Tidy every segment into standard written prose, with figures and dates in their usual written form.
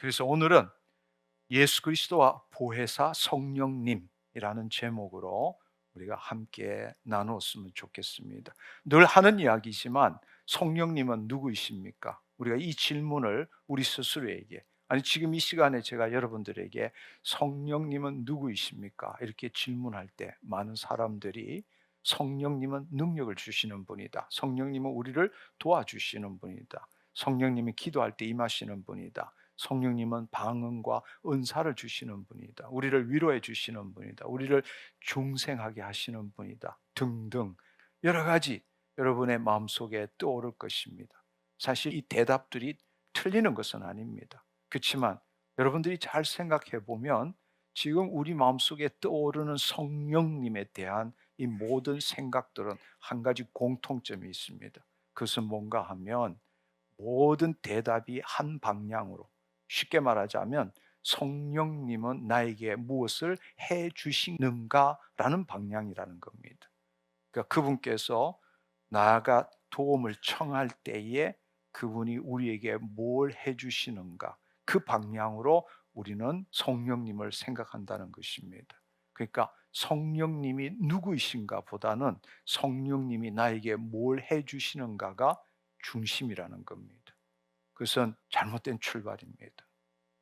그래서 오늘은 예수 그리스도와 보혜사 성령님이라는 제목으로 우리가 함께 나누었으면 좋겠습니다. 늘 하는 이야기지만 성령님은 누구이십니까? 우리가 이 질문을 우리 스스로에게, 아니 지금 이 시간에 제가 여러분들에게 성령님은 누구이십니까? 이렇게 질문할 때 많은 사람들이 성령님은 능력을 주시는 분이다. 성령님은 우리를 도와주시는 분이다. 성령님이 기도할 때 임하시는 분이다. 성령님은 방언과 은사를 주시는 분이다. 우리를 위로해 주시는 분이다. 우리를 중생하게 하시는 분이다. 등등 여러 가지 여러분의 마음속에 떠오를 것입니다. 사실 이 대답들이 틀리는 것은 아닙니다. 그렇지만 여러분들이 잘 생각해 보면 지금 우리 마음속에 떠오르는 성령님에 대한 이 모든 생각들은 한 가지 공통점이 있습니다. 그것은 뭔가 하면 모든 대답이 한 방향으로, 쉽게 말하자면 성령님은 나에게 무엇을 해 주시는가라는 방향이라는 겁니다. 그러니까 그분께서 나아가 도움을 청할 때에 그분이 우리에게 뭘 해 주시는가, 그 방향으로 우리는 성령님을 생각한다는 것입니다. 그러니까 성령님이 누구이신가 보다는 성령님이 나에게 뭘 해 주시는가가 중심이라는 겁니다. 그것은 잘못된 출발입니다.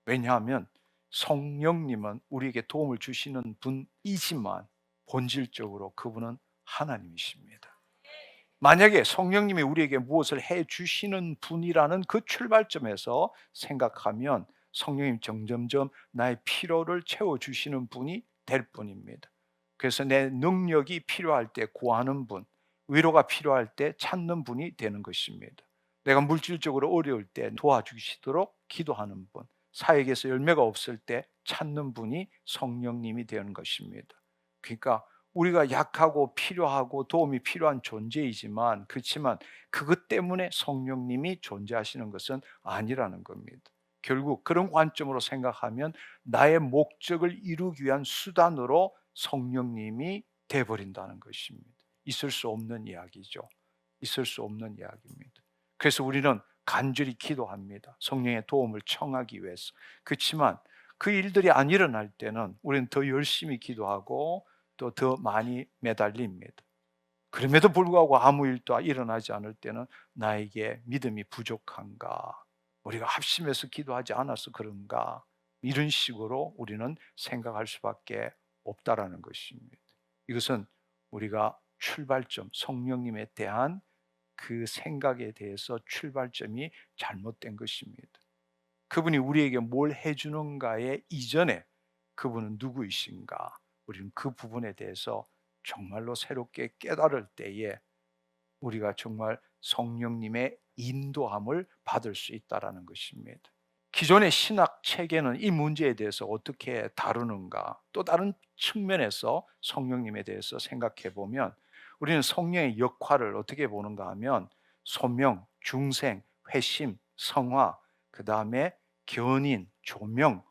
왜냐하면 성령님은 우리에게 도움을 주시는 분이지만 본질적으로 그분은 하나님이십니다. 만약에 성령님이 우리에게 무엇을 해 주시는 분이라는 그 출발점에서 생각하면 성령님 점점점 나의 필요를 채워 주시는 분이 될 뿐입니다. 그래서 내 능력이 필요할 때 구하는 분, 위로가 필요할 때 찾는 분이 되는 것입니다. 내가 물질적으로 어려울 때 도와주시도록 기도하는 분, 사역에서 열매가 없을 때 찾는 분이 성령님이 되는 것입니다. 그러니까 우리가 약하고 필요하고 도움이 필요한 존재이지만, 그렇지만 그것 때문에 성령님이 존재하시는 것은 아니라는 겁니다. 결국 그런 관점으로 생각하면 나의 목적을 이루기 위한 수단으로 성령님이 돼버린다는 것입니다. 있을 수 없는 이야기죠. 있을 수 없는 이야기입니다. 그래서 우리는 간절히 기도합니다. 성령의 도움을 청하기 위해서. 그렇지만 그 일들이 안 일어날 때는 우리는 더 열심히 기도하고 또 더 많이 매달립니다. 그럼에도 불구하고 아무 일도 일어나지 않을 때는 나에게 믿음이 부족한가? 우리가 합심해서 기도하지 않아서 그런가? 이런 식으로 우리는 생각할 수밖에 없다라는 것입니다. 이것은 우리가 출발점, 성령님에 대한 그 생각에 대해서 출발점이 잘못된 것입니다. 그분이 우리에게 뭘 해주는가의 이전에 그분은 누구이신가? 우리는 그 부분에 대해서 정말로 새롭게 깨달을 때에 우리가 정말 성령님의 인도함을 받을 수 있다는 것입니다. 기존의 신학 체계는 이 문제에 대해서 어떻게 다루는가? 또 다른 측면에서 성령님에 대해서 생각해 보면 우리는 성령의 역할을 어떻게 보는가 하면 소명, 중생, 회심, 성화, 그 다음에 견인, 조명,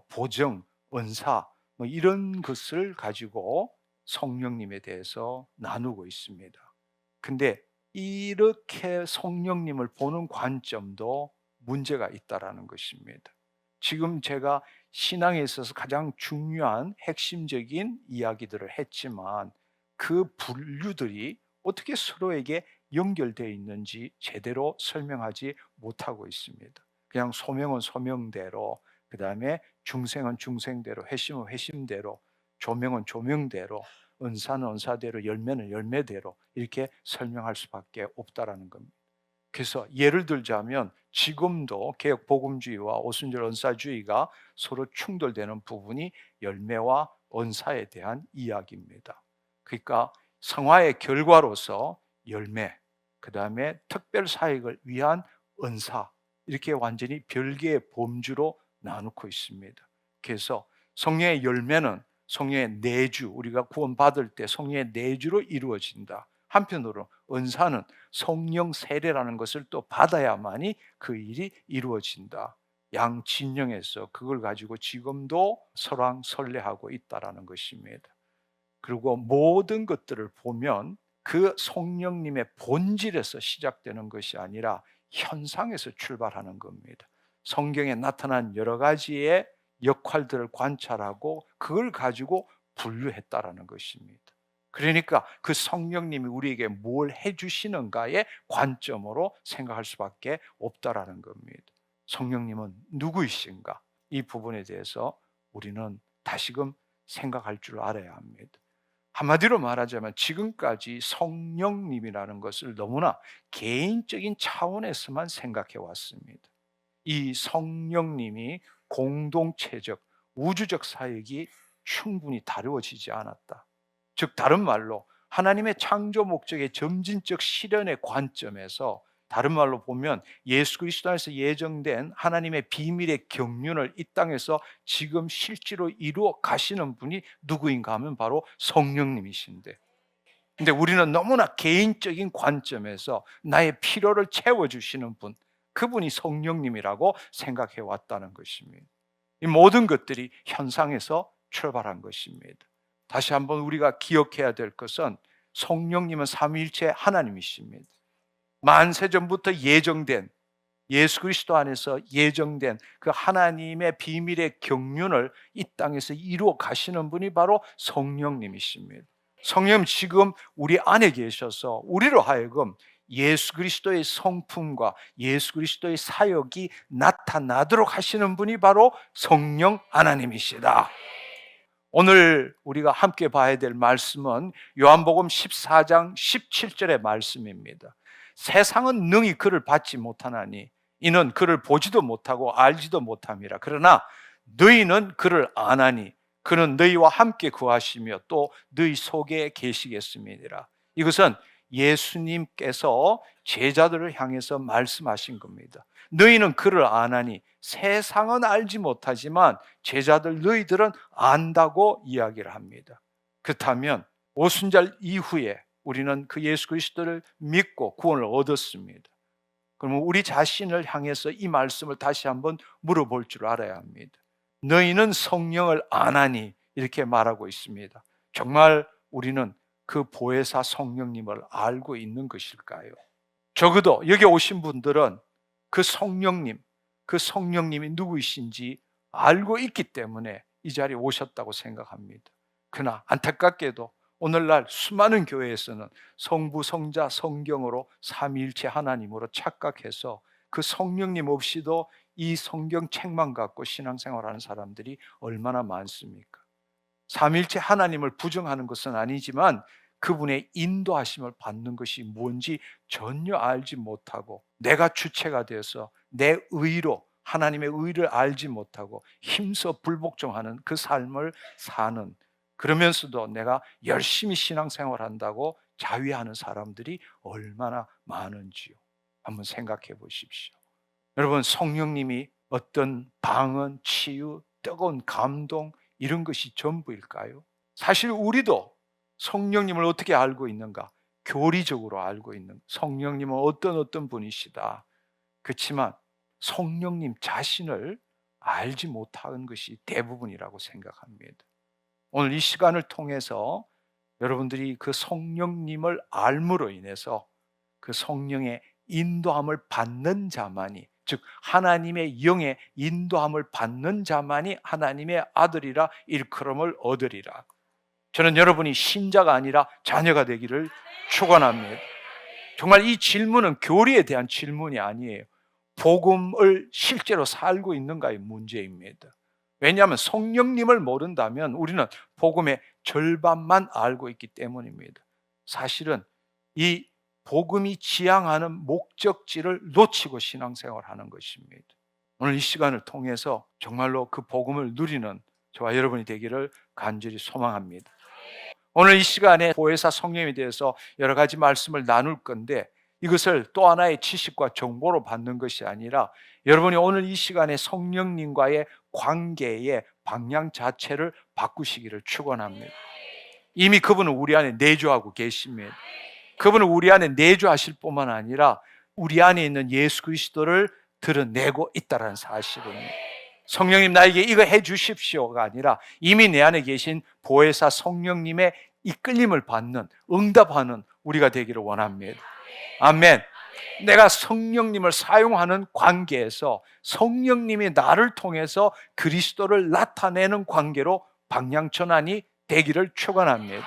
보정, 은사, 이런 것을 가지고 성령님에 대해서 나누고 있습니다. 근데 이렇게 성령님을 보는 관점도 문제가 있다라는 것입니다. 지금 제가 신앙에 있어서 가장 중요한 핵심적인 이야기들을 했지만 그 분류들이 어떻게 서로에게 연결되어 있는지 제대로 설명하지 못하고 있습니다. 그냥 소명은 소명대로, 그 다음에 중생은 중생대로, 회심은 회심대로, 조명은 조명대로, 은사는 은사대로, 열매는 열매대로 이렇게 설명할 수밖에 없다라는 겁니다. 그래서 예를 들자면 지금도 개혁 복음주의와 오순절 은사주의가 서로 충돌되는 부분이 열매와 은사에 대한 이야기입니다. 그러니까 성화의 결과로서 열매, 그 다음에 특별 사역을 위한 은사, 이렇게 완전히 별개의 범주로 나누고 있습니다. 그래서 성령의 열매는 성령의 내주, 우리가 구원받을 때 성령의 내주로 이루어진다. 한편으로 은사는 성령 세례라는 것을 또 받아야만이 그 일이 이루어진다. 양 진영에서 그걸 가지고 지금도 설왕설래하고 있다라는 것입니다. 그리고 모든 것들을 보면 그 성령님의 본질에서 시작되는 것이 아니라 현상에서 출발하는 겁니다. 성경에 나타난 여러 가지의 역할들을 관찰하고 그걸 가지고 분류했다라는 것입니다. 그러니까 그 성령님이 우리에게 뭘 해주시는가의 관점으로 생각할 수밖에 없다라는 겁니다. 성령님은 누구이신가? 이 부분에 대해서 우리는 다시금 생각할 줄 알아야 합니다. 한마디로 말하자면 지금까지 성령님이라는 것을 너무나 개인적인 차원에서만 생각해 왔습니다. 이 성령님이 공동체적, 우주적 사역이 충분히 다루어지지 않았다. 즉 다른 말로 하나님의 창조 목적의 점진적 실현의 관점에서, 다른 말로 보면 예수 그리스도 안에서 예정된 하나님의 비밀의 경륜을 이 땅에서 지금 실제로 이루어 가시는 분이 누구인가 하면 바로 성령님이신데, 근데 우리는 너무나 개인적인 관점에서 나의 필요를 채워주시는 분, 그분이 성령님이라고 생각해 왔다는 것입니다. 이 모든 것들이 현상에서 출발한 것입니다. 다시 한번 우리가 기억해야 될 것은 성령님은 삼위일체 하나님이십니다. 만세전부터 예정된, 예수 그리스도 안에서 예정된 그 하나님의 비밀의 경륜을 이 땅에서 이루어 가시는 분이 바로 성령님이십니다. 성령님 지금 우리 안에 계셔서 우리로 하여금 예수 그리스도의 성품과 예수 그리스도의 사역이 나타나도록 하시는 분이 바로 성령 하나님이시다. 오늘 우리가 함께 봐야 될 말씀은 요한복음 14장 17절의 말씀입니다. 세상은 능히 그를 받지 못하나니 이는 그를 보지도 못하고 알지도 못함이라. 그러나 너희는 그를 아나니 그는 너희와 함께 거하시며 또 너희 속에 계시겠음이니라. 이것은 예수님께서 제자들을 향해서 말씀하신 겁니다. 너희는 그를 아나니, 세상은 알지 못하지만 제자들 너희들은 안다고 이야기를 합니다. 그렇다면 오순절 이후에 우리는 그 예수 그리스도를 믿고 구원을 얻었습니다. 그러면 우리 자신을 향해서 이 말씀을 다시 한번 물어볼 줄 알아야 합니다. 너희는 성령을 아나니, 이렇게 말하고 있습니다. 정말 우리는 그 보혜사 성령님을 알고 있는 것일까요? 적어도 여기 오신 분들은 그 성령님이 누구이신지 알고 있기 때문에 이 자리에 오셨다고 생각합니다. 그러나 안타깝게도 오늘날 수많은 교회에서는 성부, 성자, 성경으로 삼위일체 하나님으로 착각해서 그 성령님 없이도 이 성경책만 갖고 신앙생활하는 사람들이 얼마나 많습니까? 삼위일체 하나님을 부정하는 것은 아니지만 그분의 인도하심을 받는 것이 뭔지 전혀 알지 못하고, 내가 주체가 되어서 내 의로 하나님의 의를 알지 못하고 힘써 불복종하는 그 삶을 사는, 그러면서도 내가 열심히 신앙생활한다고 자위하는 사람들이 얼마나 많은지요. 한번 생각해 보십시오. 여러분, 성령님이 어떤 방언, 치유, 뜨거운 감동, 이런 것이 전부일까요? 사실 우리도 성령님을 어떻게 알고 있는가? 교리적으로 알고 있는, 성령님은 어떤 분이시다. 그렇지만 성령님 자신을 알지 못하는 것이 대부분이라고 생각합니다. 오늘 이 시간을 통해서 여러분들이 그 성령님을 알므로 인해서 그 성령의 인도함을 받는 자만이, 즉 하나님의 영의 인도함을 받는 자만이 하나님의 아들이라 일컬음을 얻으리라. 저는 여러분이 신자가 아니라 자녀가 되기를 축원합니다. 정말 이 질문은 교리에 대한 질문이 아니에요. 복음을 실제로 살고 있는가의 문제입니다. 왜냐하면 성령님을 모른다면 우리는 복음의 절반만 알고 있기 때문입니다. 사실은 이 복음이 지향하는 목적지를 놓치고 신앙생활하는 것입니다. 오늘 이 시간을 통해서 정말로 그 복음을 누리는 저와 여러분이 되기를 간절히 소망합니다. 오늘 이 시간에 보혜사 성령에 대해서 여러 가지 말씀을 나눌 건데, 이것을 또 하나의 지식과 정보로 받는 것이 아니라 여러분이 오늘 이 시간에 성령님과의 관계의 방향 자체를 바꾸시기를 축원합니다. 이미 그분은 우리 안에 내주하고 계십니다. 그분은 우리 안에 내주하실 뿐만 아니라 우리 안에 있는 예수 그리스도를 드러내고 있다는 사실입니다. 성령님 나에게 이거 해 주십시오가 아니라 이미 내 안에 계신 보혜사 성령님의 이끌림을 받는, 응답하는 우리가 되기를 원합니다. 아멘. 내가 성령님을 사용하는 관계에서 성령님이 나를 통해서 그리스도를 나타내는 관계로 방향 전환이 되기를 축원합니다.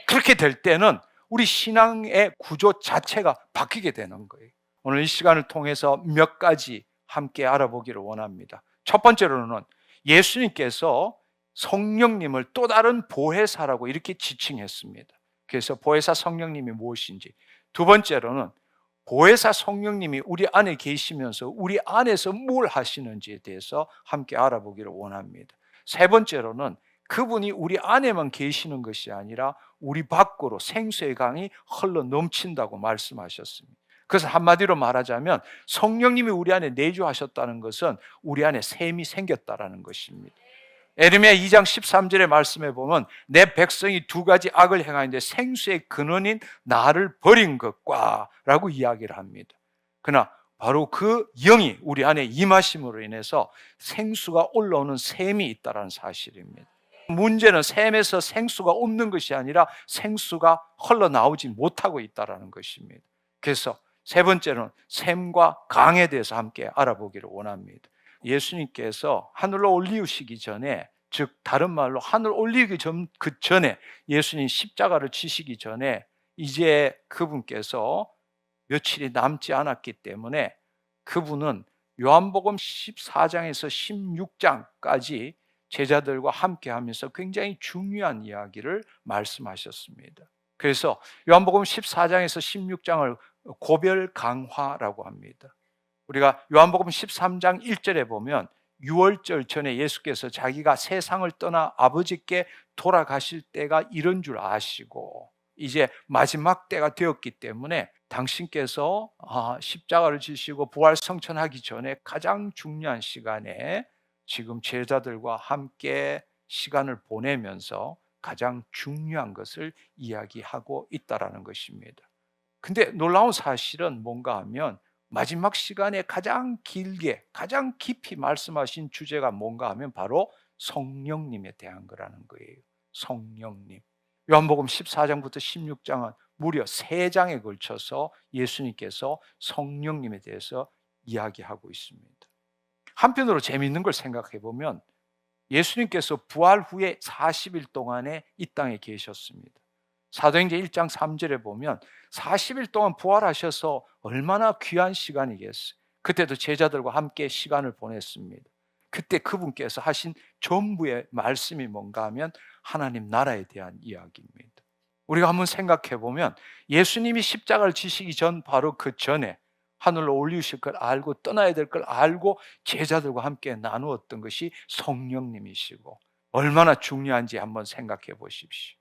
그렇게 될 때는 우리 신앙의 구조 자체가 바뀌게 되는 거예요. 오늘 이 시간을 통해서 몇 가지 함께 알아보기를 원합니다. 첫 번째로는 예수님께서 성령님을 또 다른 보혜사라고 이렇게 지칭했습니다. 그래서 보혜사 성령님이 무엇인지. 두 번째로는 보혜사 성령님이 우리 안에 계시면서 우리 안에서 뭘 하시는지에 대해서 함께 알아보기를 원합니다. 세 번째로는 그분이 우리 안에만 계시는 것이 아니라 우리 밖으로 생수의 강이 흘러 넘친다고 말씀하셨습니다. 그래서 한마디로 말하자면 성령님이 우리 안에 내주하셨다는 것은 우리 안에 샘이 생겼다라는 것입니다. 에르미야 2장 13절의 말씀에 보면 내 백성이 두 가지 악을 행하는데 생수의 근원인 나를 버린 것과 라고 이야기를 합니다. 그러나 바로 그 영이 우리 안에 임하심으로 인해서 생수가 올라오는 샘이 있다는 사실입니다. 문제는 샘에서 생수가 없는 것이 아니라 생수가 흘러나오지 못하고 있다는 것입니다. 그래서 세 번째는 샘과 강에 대해서 함께 알아보기를 원합니다. 예수님께서 하늘로 올리우시기 전에, 즉 다른 말로 하늘 올리기 그 전에, 예수님 십자가를 지시기 전에 이제 그분께서 며칠이 남지 않았기 때문에 그분은 요한복음 14장에서 16장까지 제자들과 함께 하면서 굉장히 중요한 이야기를 말씀하셨습니다. 그래서 요한복음 14장에서 16장을 고별 강화라고 합니다. 우리가 요한복음 13장 1절에 보면 유월절 전에 예수께서 자기가 세상을 떠나 아버지께 돌아가실 때가 이런 줄 아시고 이제 마지막 때가 되었기 때문에 당신께서 십자가를 지시고 부활성천하기 전에 가장 중요한 시간에 지금 제자들과 함께 시간을 보내면서 가장 중요한 것을 이야기하고 있다는 것입니다. 근데 놀라운 사실은 뭔가 하면 마지막 시간에 가장 길게 가장 깊이 말씀하신 주제가 뭔가 하면 바로 성령님에 대한 거라는 거예요. 성령님. 요한복음 14장부터 16장은 무려 3장에 걸쳐서 예수님께서 성령님에 대해서 이야기하고 있습니다. 한편으로 재미있는 걸 생각해 보면 예수님께서 부활 후에 40일 동안에 이 땅에 계셨습니다. 사도행전 1장 3절에 보면 40일 동안 부활하셔서 얼마나 귀한 시간이겠어요. 그때도 제자들과 함께 시간을 보냈습니다. 그때 그분께서 하신 전부의 말씀이 뭔가 하면 하나님 나라에 대한 이야기입니다. 우리가 한번 생각해 보면 예수님이 십자가를 지시기 전 바로 그 전에 하늘로 올리실 걸 알고 떠나야 될 걸 알고 제자들과 함께 나누었던 것이 성령님이시고 얼마나 중요한지 한번 생각해 보십시오.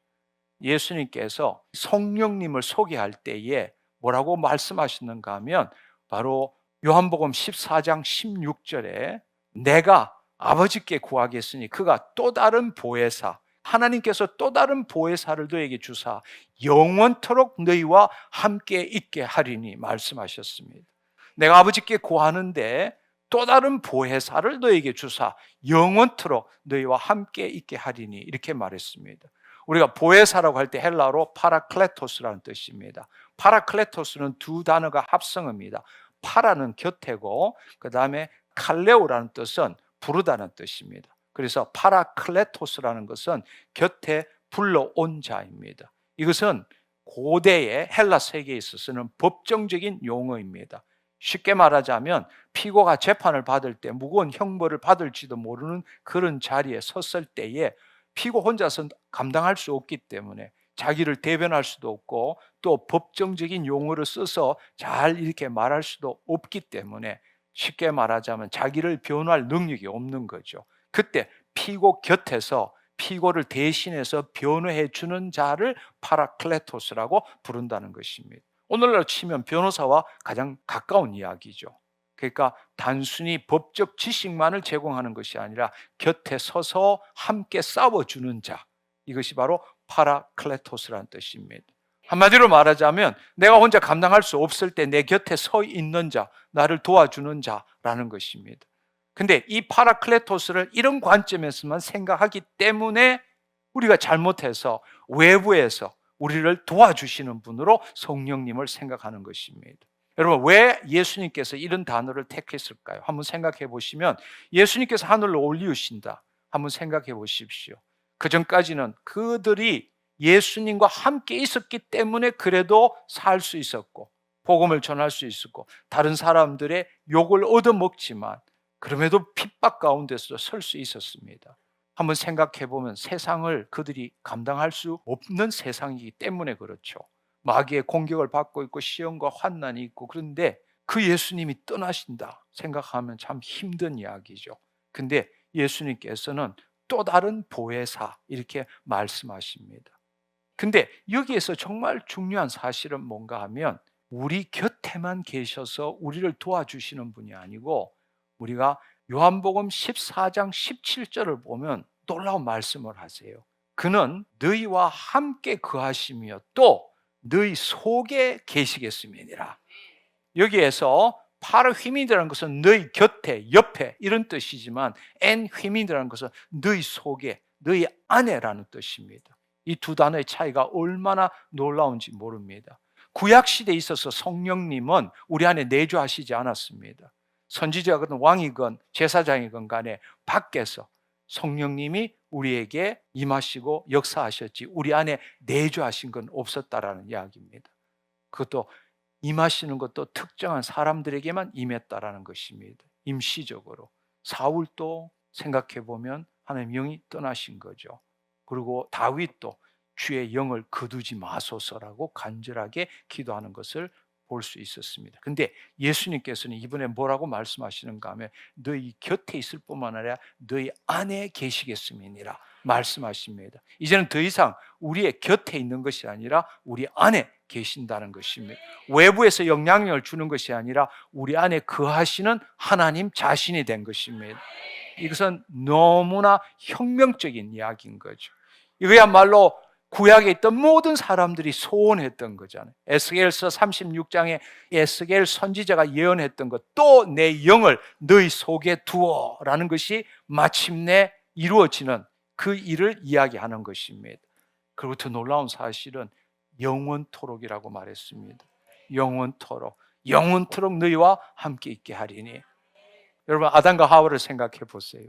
예수님께서 성령님을 소개할 때에 뭐라고 말씀하시는가 하면 바로 요한복음 14장 16절에 내가 아버지께 구하겠으니 그가 또 다른 보혜사, 하나님께서 또 다른 보혜사를 너에게 주사 영원토록 너희와 함께 있게 하리니 말씀하셨습니다. 내가 아버지께 구하는데 또 다른 보혜사를 너에게 주사 영원토록 너희와 함께 있게 하리니 이렇게 말했습니다. 우리가 보혜사라고 할 때 헬라어로 파라클레토스라는 뜻입니다. 파라클레토스는 두 단어가 합성어입니다. 파라는 곁에고 그 다음에 칼레오라는 뜻은 부르다는 뜻입니다. 그래서 파라클레토스라는 것은 곁에 불러온 자입니다. 이것은 고대의 헬라 세계에 있어서는 법정적인 용어입니다. 쉽게 말하자면 피고가 재판을 받을 때 무거운 형벌을 받을지도 모르는 그런 자리에 섰을 때에 피고 혼자서 감당할 수 없기 때문에 자기를 대변할 수도 없고 또 법정적인 용어를 써서 잘 이렇게 말할 수도 없기 때문에 쉽게 말하자면 자기를 변호할 능력이 없는 거죠. 그때 피고 곁에서 피고를 대신해서 변호해 주는 자를 파라클레토스라고 부른다는 것입니다. 오늘날 치면 변호사와 가장 가까운 이야기죠. 그러니까 단순히 법적 지식만을 제공하는 것이 아니라 곁에 서서 함께 싸워주는 자, 이것이 바로 파라클레토스라는 뜻입니다. 한마디로 말하자면 내가 혼자 감당할 수 없을 때 내 곁에 서 있는 자, 나를 도와주는 자라는 것입니다. 근데 이 파라클레토스를 이런 관점에서만 생각하기 때문에 우리가 잘못해서 외부에서 우리를 도와주시는 분으로 성령님을 생각하는 것입니다. 여러분, 왜 예수님께서 이런 단어를 택했을까요? 한번 생각해 보시면 예수님께서 하늘로 올리우신다. 한번 생각해 보십시오. 그 전까지는 그들이 예수님과 함께 있었기 때문에 그래도 살 수 있었고 복음을 전할 수 있었고 다른 사람들의 욕을 얻어먹지만 그럼에도 핍박 가운데서 설 수 있었습니다. 한번 생각해 보면 세상을 그들이 감당할 수 없는 세상이기 때문에 그렇죠. 마귀의 공격을 받고 있고 시험과 환난이 있고, 그런데 그 예수님이 떠나신다 생각하면 참 힘든 이야기죠. 근데 예수님께서는 또 다른 보혜사 이렇게 말씀하십니다. 근데 여기에서 정말 중요한 사실은 뭔가 하면 우리 곁에만 계셔서 우리를 도와주시는 분이 아니고, 우리가 요한복음 14장 17절을 보면 놀라운 말씀을 하세요. 그는 너희와 함께 거하시며 또 너희 속에 계시겠음이니라. 여기에서 파르휘민이라는 것은 너희 곁에, 옆에 이런 뜻이지만 엔휘민이라는 것은 너희 속에, 너희 안에라는 뜻입니다. 이 두 단어의 차이가 얼마나 놀라운지 모릅니다. 구약시대에 있어서 성령님은 우리 안에 내주하시지 않았습니다. 선지자건 왕이건 제사장이건 간에 밖에서 성령님이 우리에게 임하시고 역사하셨지 우리 안에 내주하신 건 없었다라는 이야기입니다. 그것도 임하시는 것도 특정한 사람들에게만 임했다라는 것입니다. 임시적으로. 사울도 생각해 보면 하나님 영이 떠나신 거죠. 그리고 다윗도 주의 영을 거두지 마소서라고 간절하게 기도하는 것을 볼 수 있었습니다. 근데 예수님께서는 이번에 뭐라고 말씀하시는가 하면 너희 곁에 있을 뿐만 아니라 너희 안에 계시겠음이니라 말씀하십니다. 이제는 더 이상 우리의 곁에 있는 것이 아니라 우리 안에 계신다는 것입니다. 외부에서 영향력을 주는 것이 아니라 우리 안에 거하시는 하나님 자신이 된 것입니다. 이것은 너무나 혁명적인 이야기인 거죠. 이거야말로 구약에 있던 모든 사람들이 소원했던 거잖아요. 에스겔서 36장에 에스겔 선지자가 예언했던 것, 또 내 영을 너희 속에 두어라는 것이 마침내 이루어지는 그 일을 이야기하는 것입니다. 그리고 더 놀라운 사실은 영원토록이라고 말했습니다. 영원토록, 영원토록 너희와 함께 있게 하리니. 여러분, 아담과 하와를 생각해 보세요.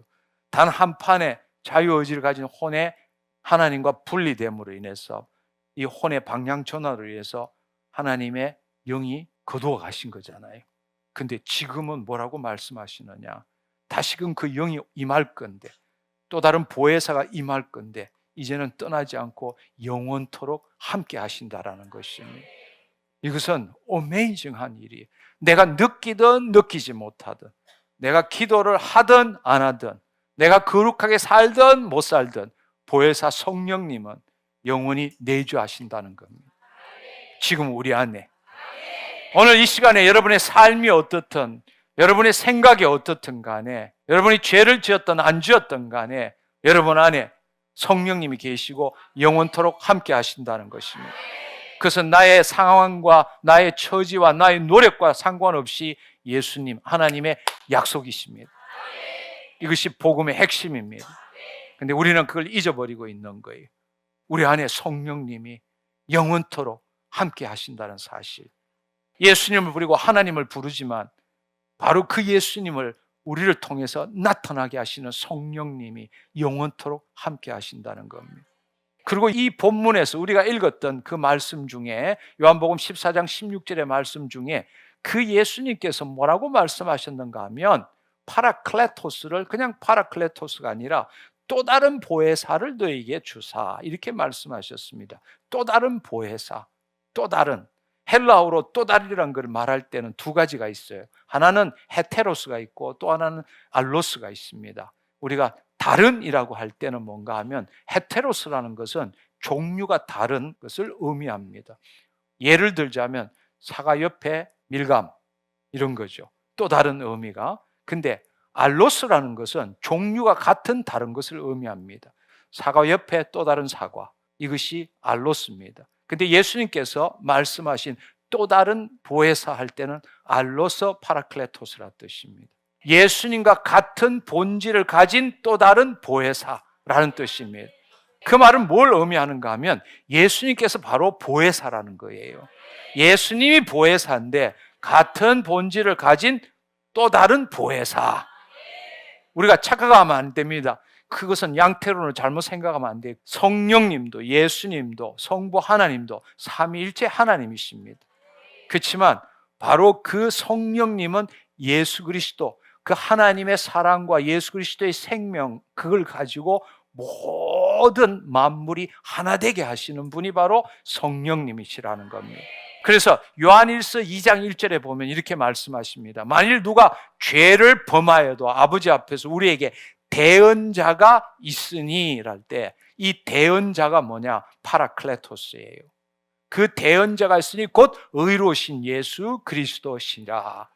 단 한 판의 자유의지를 가진 혼의 하나님과 분리됨으로 인해서 이 혼의 방향 전환으로 인해서 하나님의 영이 거두어 가신 거잖아요. 근데 지금은 뭐라고 말씀하시느냐? 다시금 그 영이 임할 건데, 또 다른 보혜사가 임할 건데 이제는 떠나지 않고 영원토록 함께 하신다라는 것입니다. 이것은 어메이징한 일이에요. 내가 느끼든 느끼지 못하든, 내가 기도를 하든 안 하든, 내가 거룩하게 살든 못 살든 보혜사 성령님은 영원히 내주하신다는 겁니다. 지금 우리 안에, 오늘 이 시간에 여러분의 삶이 어떻든, 여러분의 생각이 어떻든 간에, 여러분이 죄를 지었든 안 지었든 간에 여러분 안에 성령님이 계시고 영원토록 함께 하신다는 것입니다. 그것은 나의 상황과 나의 처지와 나의 노력과 상관없이 예수님, 하나님의 약속이십니다. 이것이 복음의 핵심입니다. 근데 우리는 그걸 잊어버리고 있는 거예요. 우리 안에 성령님이 영원토록 함께 하신다는 사실. 예수님을 부르고 하나님을 부르지만 바로 그 예수님을 우리를 통해서 나타나게 하시는 성령님이 영원토록 함께 하신다는 겁니다. 그리고 이 본문에서 우리가 읽었던 그 말씀 중에, 요한복음 14장 16절의 말씀 중에 그 예수님께서 뭐라고 말씀하셨는가 하면 파라클레토스를 그냥 파라클레토스가 아니라 또 다른 보혜사를 너에게 주사, 이렇게 말씀하셨습니다. 또 다른 보혜사, 또 다른, 헬라어로 또 다르라는 걸 말할 때는 두 가지가 있어요. 하나는 헤테로스가 있고 또 하나는 알로스가 있습니다. 우리가 다른이라고 할 때는 뭔가 하면 헤테로스라는 것은 종류가 다른 것을 의미합니다. 예를 들자면 사과 옆에 밀감 이런 거죠. 또 다른 의미가. 근데 알로스라는 것은 종류가 같은 다른 것을 의미합니다. 사과 옆에 또 다른 사과, 이것이 알로스입니다. 근데 예수님께서 말씀하신 또 다른 보혜사 할 때는 알로서 파라클레토스라 뜻입니다. 예수님과 같은 본질을 가진 또 다른 보혜사라는 뜻입니다. 그 말은 뭘 의미하는가 하면 예수님께서 바로 보혜사라는 거예요. 예수님이 보혜사인데 같은 본질을 가진 또 다른 보혜사. 우리가 착각하면 안 됩니다. 그것은 양태론을 잘못 생각하면 안 돼요. 성령님도 예수님도 성부 하나님도 삼위일체 하나님이십니다. 그렇지만 바로 그 성령님은 예수 그리스도, 그 하나님의 사랑과 예수 그리스도의 생명, 그걸 가지고 모든 만물이 하나 되게 하시는 분이 바로 성령님이시라는 겁니다. 그래서 요한일서 2장 1절에 보면 이렇게 말씀하십니다. 만일 누가 죄를 범하여도 아버지 앞에서 우리에게 대언자가 있으니 랄 때 이 대언자가 뭐냐? 파라클레토스예요. 그 대언자가 있으니 곧 의로우신 예수 그리스도시라.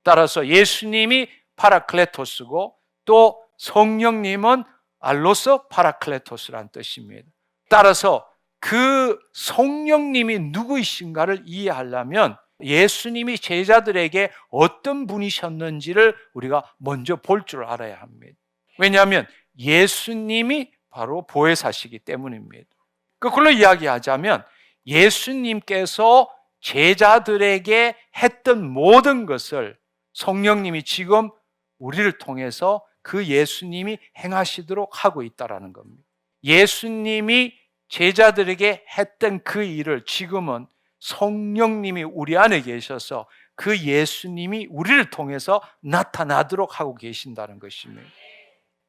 따라서 예수님이 파라클레토스고 또 성령님은 알로서 파라클레토스란 뜻입니다. 따라서 그 성령님이 누구이신가를 이해하려면 예수님이 제자들에게 어떤 분이셨는지를 우리가 먼저 볼 줄 알아야 합니다. 왜냐하면 예수님이 바로 보혜사시기 때문입니다. 그걸로 이야기하자면 예수님께서 제자들에게 했던 모든 것을 성령님이 지금 우리를 통해서 그 예수님이 행하시도록 하고 있다는 겁니다. 예수님이 제자들에게 했던 그 일을 지금은 성령님이 우리 안에 계셔서 그 예수님이 우리를 통해서 나타나도록 하고 계신다는 것입니다.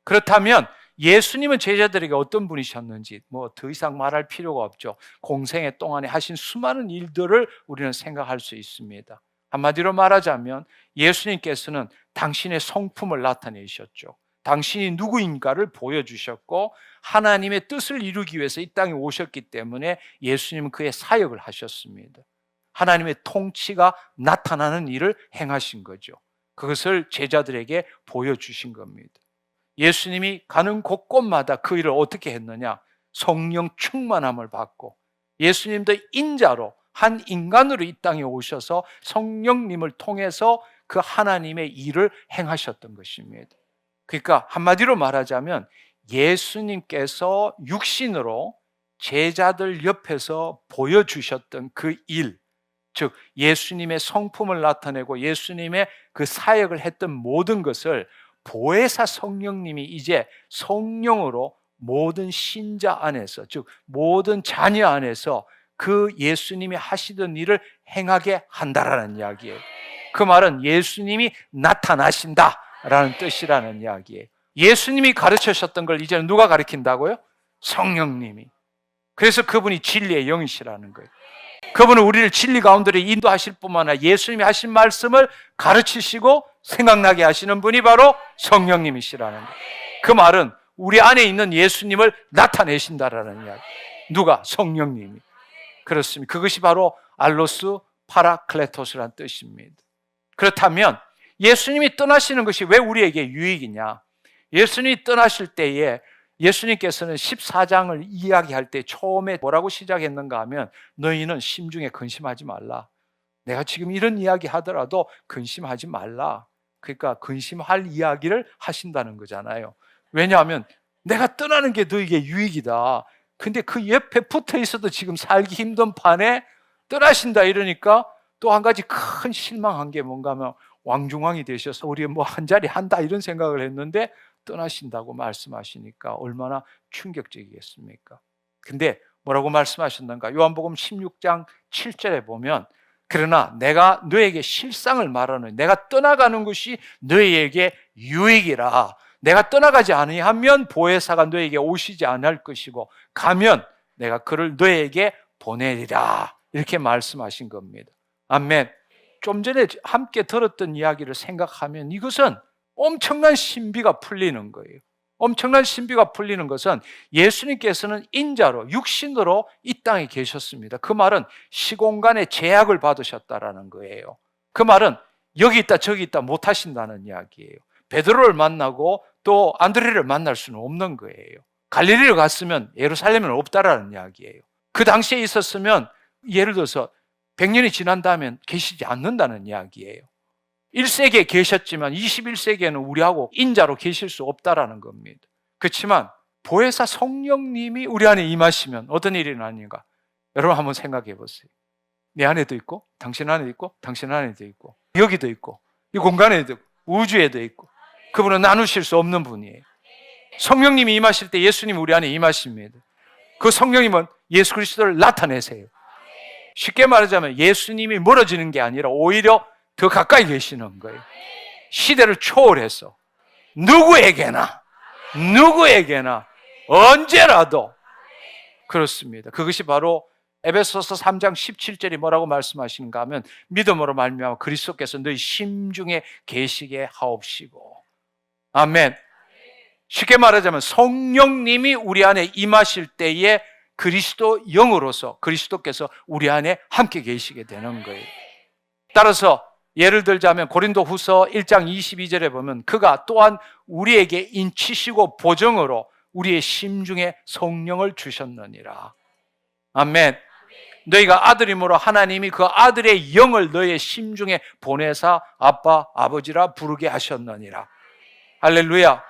그렇다면 예수님은 제자들에게 어떤 분이셨는지 뭐 더 이상 말할 필요가 없죠. 공생애 동안에 하신 수많은 일들을 우리는 생각할 수 있습니다. 한마디로 말하자면 예수님께서는 당신의 성품을 나타내셨죠. 당신이 누구인가를 보여주셨고 하나님의 뜻을 이루기 위해서 이 땅에 오셨기 때문에 예수님은 그의 사역을 하셨습니다. 하나님의 통치가 나타나는 일을 행하신 거죠. 그것을 제자들에게 보여주신 겁니다. 예수님이 가는 곳곳마다 그 일을 어떻게 했느냐? 성령 충만함을 받고 예수님도 인자로 한 인간으로 이 땅에 오셔서 성령님을 통해서 그 하나님의 일을 행하셨던 것입니다. 그러니까 한마디로 말하자면 예수님께서 육신으로 제자들 옆에서 보여주셨던 그 일, 즉 예수님의 성품을 나타내고 예수님의 그 사역을 했던 모든 것을 보혜사 성령님이 이제 성령으로 모든 신자 안에서, 즉 모든 자녀 안에서 그 예수님이 하시던 일을 행하게 한다라는 이야기예요. 그 말은 예수님이 나타나신다라는 뜻이라는 이야기예요. 예수님이 가르치셨던 걸 이제는 누가 가르친다고요? 성령님이. 그래서 그분이 진리의 영이시라는 거예요. 그분은 우리를 진리 가운데로 인도하실 뿐만 아니라 예수님이 하신 말씀을 가르치시고 생각나게 하시는 분이 바로 성령님이시라는 거예요. 그 말은 우리 안에 있는 예수님을 나타내신다라는 이야기. 누가? 성령님이. 그렇습니다. 그것이 바로 알로스 파라클레토스라는 뜻입니다. 그렇다면 예수님이 떠나시는 것이 왜 우리에게 유익이냐? 예수님이 떠나실 때에 예수님께서는 14장을 이야기할 때 처음에 뭐라고 시작했는가 하면 너희는 심중에 근심하지 말라. 내가 지금 이런 이야기 하더라도 근심하지 말라. 그러니까 근심할 이야기를 하신다는 거잖아요. 왜냐하면 내가 떠나는 게 너에게 유익이다. 근데 그 옆에 붙어 있어도 지금 살기 힘든 판에 떠나신다 이러니까 또 한 가지 큰 실망한 게 뭔가 하면 왕중왕이 되셔서 우리 뭐 한 자리 한다 이런 생각을 했는데 떠나신다고 말씀하시니까 얼마나 충격적이겠습니까? 근데 뭐라고 말씀하셨는가? 요한복음 16장 7절에 보면 그러나 내가 너에게 실상을 말하노니 내가 떠나가는 것이 너희에게 유익이라. 내가 떠나가지 아니하면 보혜사가 너에게 오시지 않을 것이고 가면 내가 그를 너에게 보내리라. 이렇게 말씀하신 겁니다. 아멘. 좀 전에 함께 들었던 이야기를 생각하면 이것은 엄청난 신비가 풀리는 거예요. 엄청난 신비가 풀리는 것은 예수님께서는 인자로 육신으로 이 땅에 계셨습니다. 그 말은 시공간의 제약을 받으셨다라는 거예요. 그 말은 여기 있다 저기 있다 못 하신다는 이야기예요. 베드로를 만나고 또 안드레를 만날 수는 없는 거예요. 갈릴리를 갔으면 예루살렘은 없다라는 이야기예요. 그 당시에 있었으면 예를 들어서 100년이 지난 다음엔 계시지 않는다는 이야기예요. 1세기에 계셨지만 21세기에는 우리하고 인자로 계실 수 없다라는 겁니다. 그렇지만 보혜사 성령님이 우리 안에 임하시면 어떤 일이 나는가? 여러분 한번 생각해 보세요. 내 안에도 있고, 당신 안에도 있고, 당신 안에도 있고, 여기도 있고, 이 공간에도 있고, 우주에도 있고. 그분은 나누실 수 없는 분이에요. 성령님이 임하실 때 예수님이 우리 안에 임하십니다. 그 성령님은 예수 그리스도를 나타내세요. 쉽게 말하자면 예수님이 멀어지는 게 아니라 오히려 더 가까이 계시는 거예요. 시대를 초월해서 누구에게나 언제라도 그렇습니다. 그것이 바로 에베소서 3장 17절이 뭐라고 말씀하시는가 하면 믿음으로 말미암아 그리스도께서 너희 심중에 계시게 하옵시고. 아멘. 쉽게 말하자면 성령님이 우리 안에 임하실 때에 그리스도 영으로서 그리스도께서 우리 안에 함께 계시게 되는 거예요. 따라서 예를 들자면 고린도후서 1장 22절에 보면 그가 또한 우리에게 인치시고 보정으로 우리의 심중에 성령을 주셨느니라. 아멘. 너희가 아들이므로 하나님이 그 아들의 영을 너희의 심중에 보내사 아빠, 아버지라 부르게 하셨느니라. 할렐루야.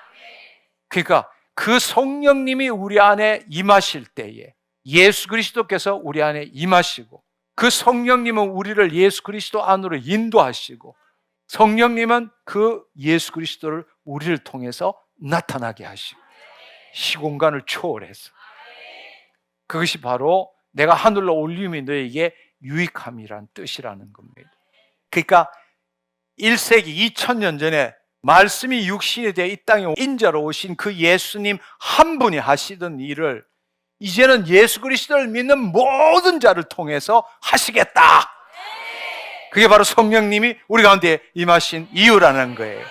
그러니까 그 성령님이 우리 안에 임하실 때에 예수 그리스도께서 우리 안에 임하시고 그 성령님은 우리를 예수 그리스도 안으로 인도하시고 성령님은 그 예수 그리스도를 우리를 통해서 나타나게 하시고 시공간을 초월해서 그것이 바로 내가 하늘로 올림이 너에게 유익함이란 뜻이라는 겁니다. 그러니까 1세기 2000년 전에 말씀이 육신이 되어 이 땅에 인자로 오신 그 예수님 한 분이 하시던 일을 이제는 예수 그리스도를 믿는 모든 자를 통해서 하시겠다. 그게 바로 성령님이 우리 가운데 임하신 이유라는 거예요.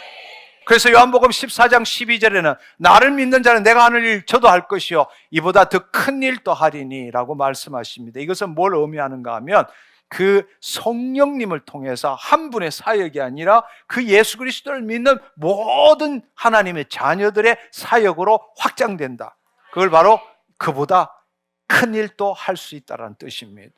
그래서 요한복음 14장 12절에는 나를 믿는 자는 내가 하는 일 저도 할 것이요 이보다 더 큰 일도 하리니 라고 말씀하십니다. 이것은 뭘 의미하는가 하면 그 성령님을 통해서 한 분의 사역이 아니라 그 예수 그리스도를 믿는 모든 하나님의 자녀들의 사역으로 확장된다. 그걸 바로 그보다 큰 일도 할 수 있다는 뜻입니다.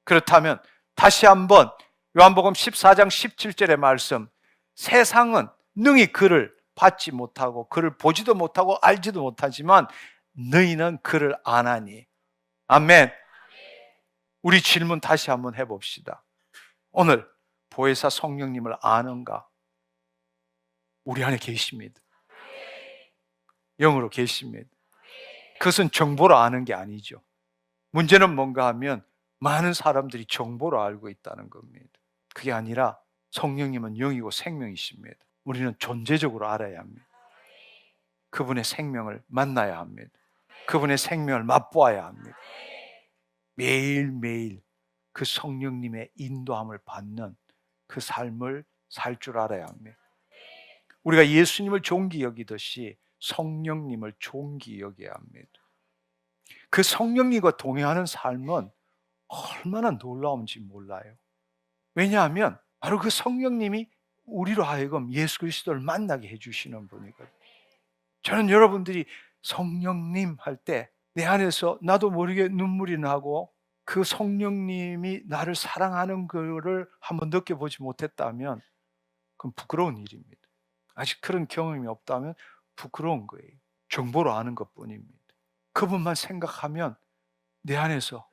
그렇다면 다시 한번 요한복음 14장 17절의 말씀, 세상은 능히 그를 받지 못하고 그를 보지도 못하고 알지도 못하지만 너희는 그를 아나니. 아멘. 우리 질문 다시 한번 해봅시다. 오늘 보혜사 성령님을 아는가? 우리 안에 계십니다. 영으로 계십니다. 그것은 정보로 아는 게 아니죠. 문제는 뭔가 하면 많은 사람들이 정보로 알고 있다는 겁니다. 그게 아니라 성령님은 영이고 생명이십니다. 우리는 존재적으로 알아야 합니다. 그분의 생명을 만나야 합니다. 그분의 생명을 맛보아야 합니다. 매일매일 그 성령님의 인도함을 받는 그 삶을 살 줄 알아야 합니다. 우리가 예수님을 존귀 여기듯이 성령님을 존귀 여겨야 합니다. 그 성령님과 동행하는 삶은 얼마나 놀라운지 몰라요. 왜냐하면 바로 그 성령님이 우리로 하여금 예수 그리스도를 만나게 해주시는 분이거든요. 저는 여러분들이 성령님 할 때 내 안에서 나도 모르게 눈물이 나고 그 성령님이 나를 사랑하는 것을 한번 느껴보지 못했다면 그건 부끄러운 일입니다. 아직 그런 경험이 없다면 부끄러운 거예요. 정보로 아는 것뿐입니다. 그분만 생각하면 내 안에서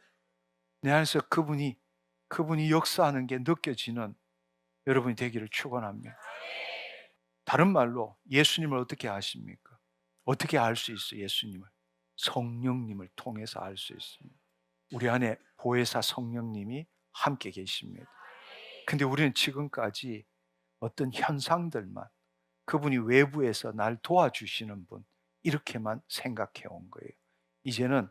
그분이 역사하는 게 느껴지는 여러분이 되기를 축원합니다. 다른 말로 예수님을 어떻게 아십니까? 어떻게 알 수 있어요? 예수님을 성령님을 통해서 알 수 있습니다. 우리 안에 보혜사 성령님이 함께 계십니다. 근데 우리는 지금까지 어떤 현상들만 그분이 외부에서 날 도와주시는 분 이렇게만 생각해 온 거예요. 이제는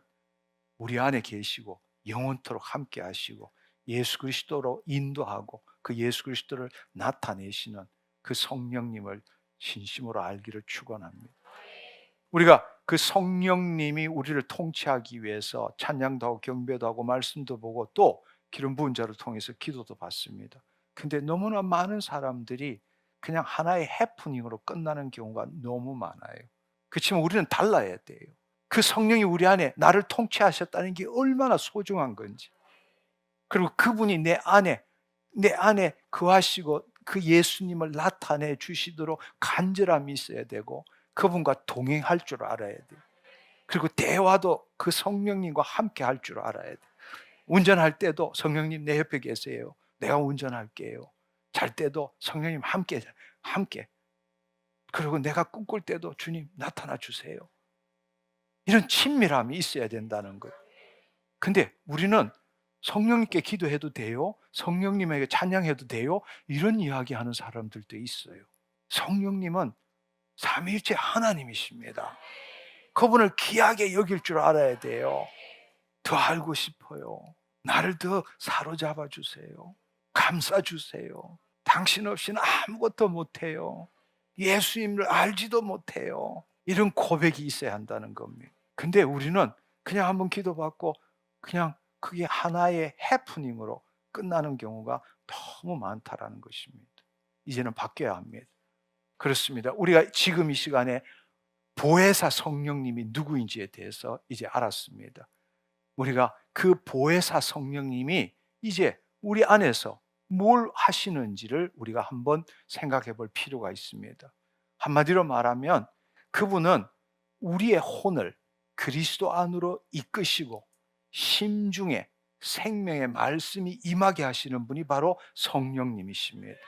우리 안에 계시고 영원토록 함께 하시고 예수 그리스도로 인도하고 그 예수 그리스도를 나타내시는 그 성령님을 진심으로 알기를 축원합니다. 우리가 그 성령님이 우리를 통치하기 위해서 찬양도 하고 경배도 하고 말씀도 보고 또 기름 부은 자를 통해서 기도도 받습니다. 근데 너무나 많은 사람들이 그냥 하나의 해프닝으로 끝나는 경우가 너무 많아요. 그렇지만 우리는 달라야 돼요. 그 성령이 우리 안에 나를 통치하셨다는 게 얼마나 소중한 건지, 그리고 그분이 내 안에 거하시고 그 예수님을 나타내 주시도록 간절함이 있어야 되고 그분과 동행할 줄 알아야 돼요. 그리고 대화도 그 성령님과 함께 할 줄 알아야 돼요. 운전할 때도 성령님 내 옆에 계세요. 내가 운전할게요. 잘 때도 성령님 함께. 그리고 내가 꿈꿀 때도 주님 나타나 주세요. 이런 친밀함이 있어야 된다는 거예요. 근데 우리는 성령님께 기도해도 돼요? 성령님에게 찬양해도 돼요? 이런 이야기하는 사람들도 있어요. 성령님은 삼위일체 하나님이십니다. 그분을 귀하게 여길 줄 알아야 돼요. 더 알고 싶어요. 나를 더 사로잡아 주세요. 감싸 주세요. 당신 없이는 아무것도 못해요. 예수님을 알지도 못해요. 이런 고백이 있어야 한다는 겁니다. 근데 우리는 그냥 한번 기도받고 그냥 그게 하나의 해프닝으로 끝나는 경우가 너무 많다라는 것입니다. 이제는 바뀌어야 합니다. 그렇습니다. 우리가 지금 이 시간에 보혜사 성령님이 누구인지에 대해서 이제 알았습니다. 우리가 그 보혜사 성령님이 이제 우리 안에서 뭘 하시는지를 우리가 한번 생각해 볼 필요가 있습니다. 한마디로 말하면 그분은 우리의 혼을 그리스도 안으로 이끄시고 심중에 생명의 말씀이 임하게 하시는 분이 바로 성령님이십니다.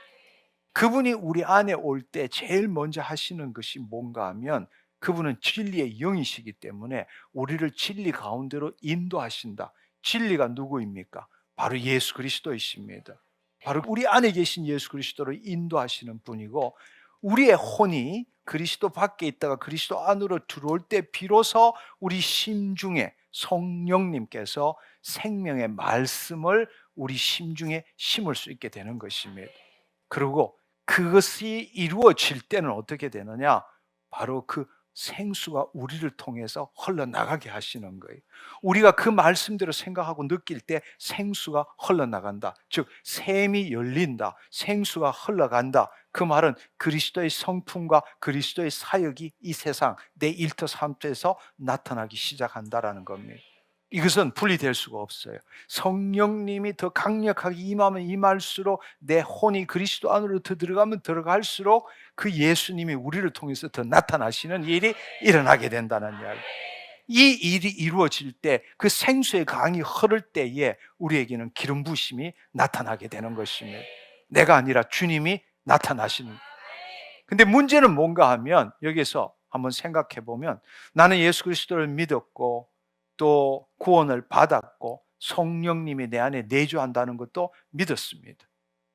그분이 우리 안에 올 때 제일 먼저 하시는 것이 뭔가 하면 그분은 진리의 영이시기 때문에 우리를 진리 가운데로 인도하신다. 진리가 누구입니까? 바로 예수 그리스도이십니다. 바로 우리 안에 계신 예수 그리스도를 인도하시는 분이고 우리의 혼이 그리스도 밖에 있다가 그리스도 안으로 들어올 때 비로소 우리 심중에 성령님께서 생명의 말씀을 우리 심중에 심을 수 있게 되는 것입니다. 그리고 그것이 이루어질 때는 어떻게 되느냐? 바로 그 생수가 우리를 통해서 흘러나가게 하시는 거예요. 우리가 그 말씀대로 생각하고 느낄 때 생수가 흘러나간다. 즉 샘이 열린다. 생수가 흘러간다. 그 말은 그리스도의 성품과 그리스도의 사역이 이 세상 내 일터 삶에서 나타나기 시작한다라는 겁니다. 이것은 분리될 수가 없어요. 성령님이 더 강력하게 임하면 임할수록 내 혼이 그리스도 안으로 더 들어가면 들어갈수록 그 예수님이 우리를 통해서 더 나타나시는 일이 일어나게 된다는 이야기. 이 일이 이루어질 때 그 생수의 강이 흐를 때에 우리에게는 기름 부심이 나타나게 되는 것입니다. 내가 아니라 주님이 나타나시는. 근데 문제는 뭔가 하면 여기서 한번 생각해 보면 나는 예수 그리스도를 믿었고 또 구원을 받았고 성령님이 내 안에 내주한다는 것도 믿었습니다.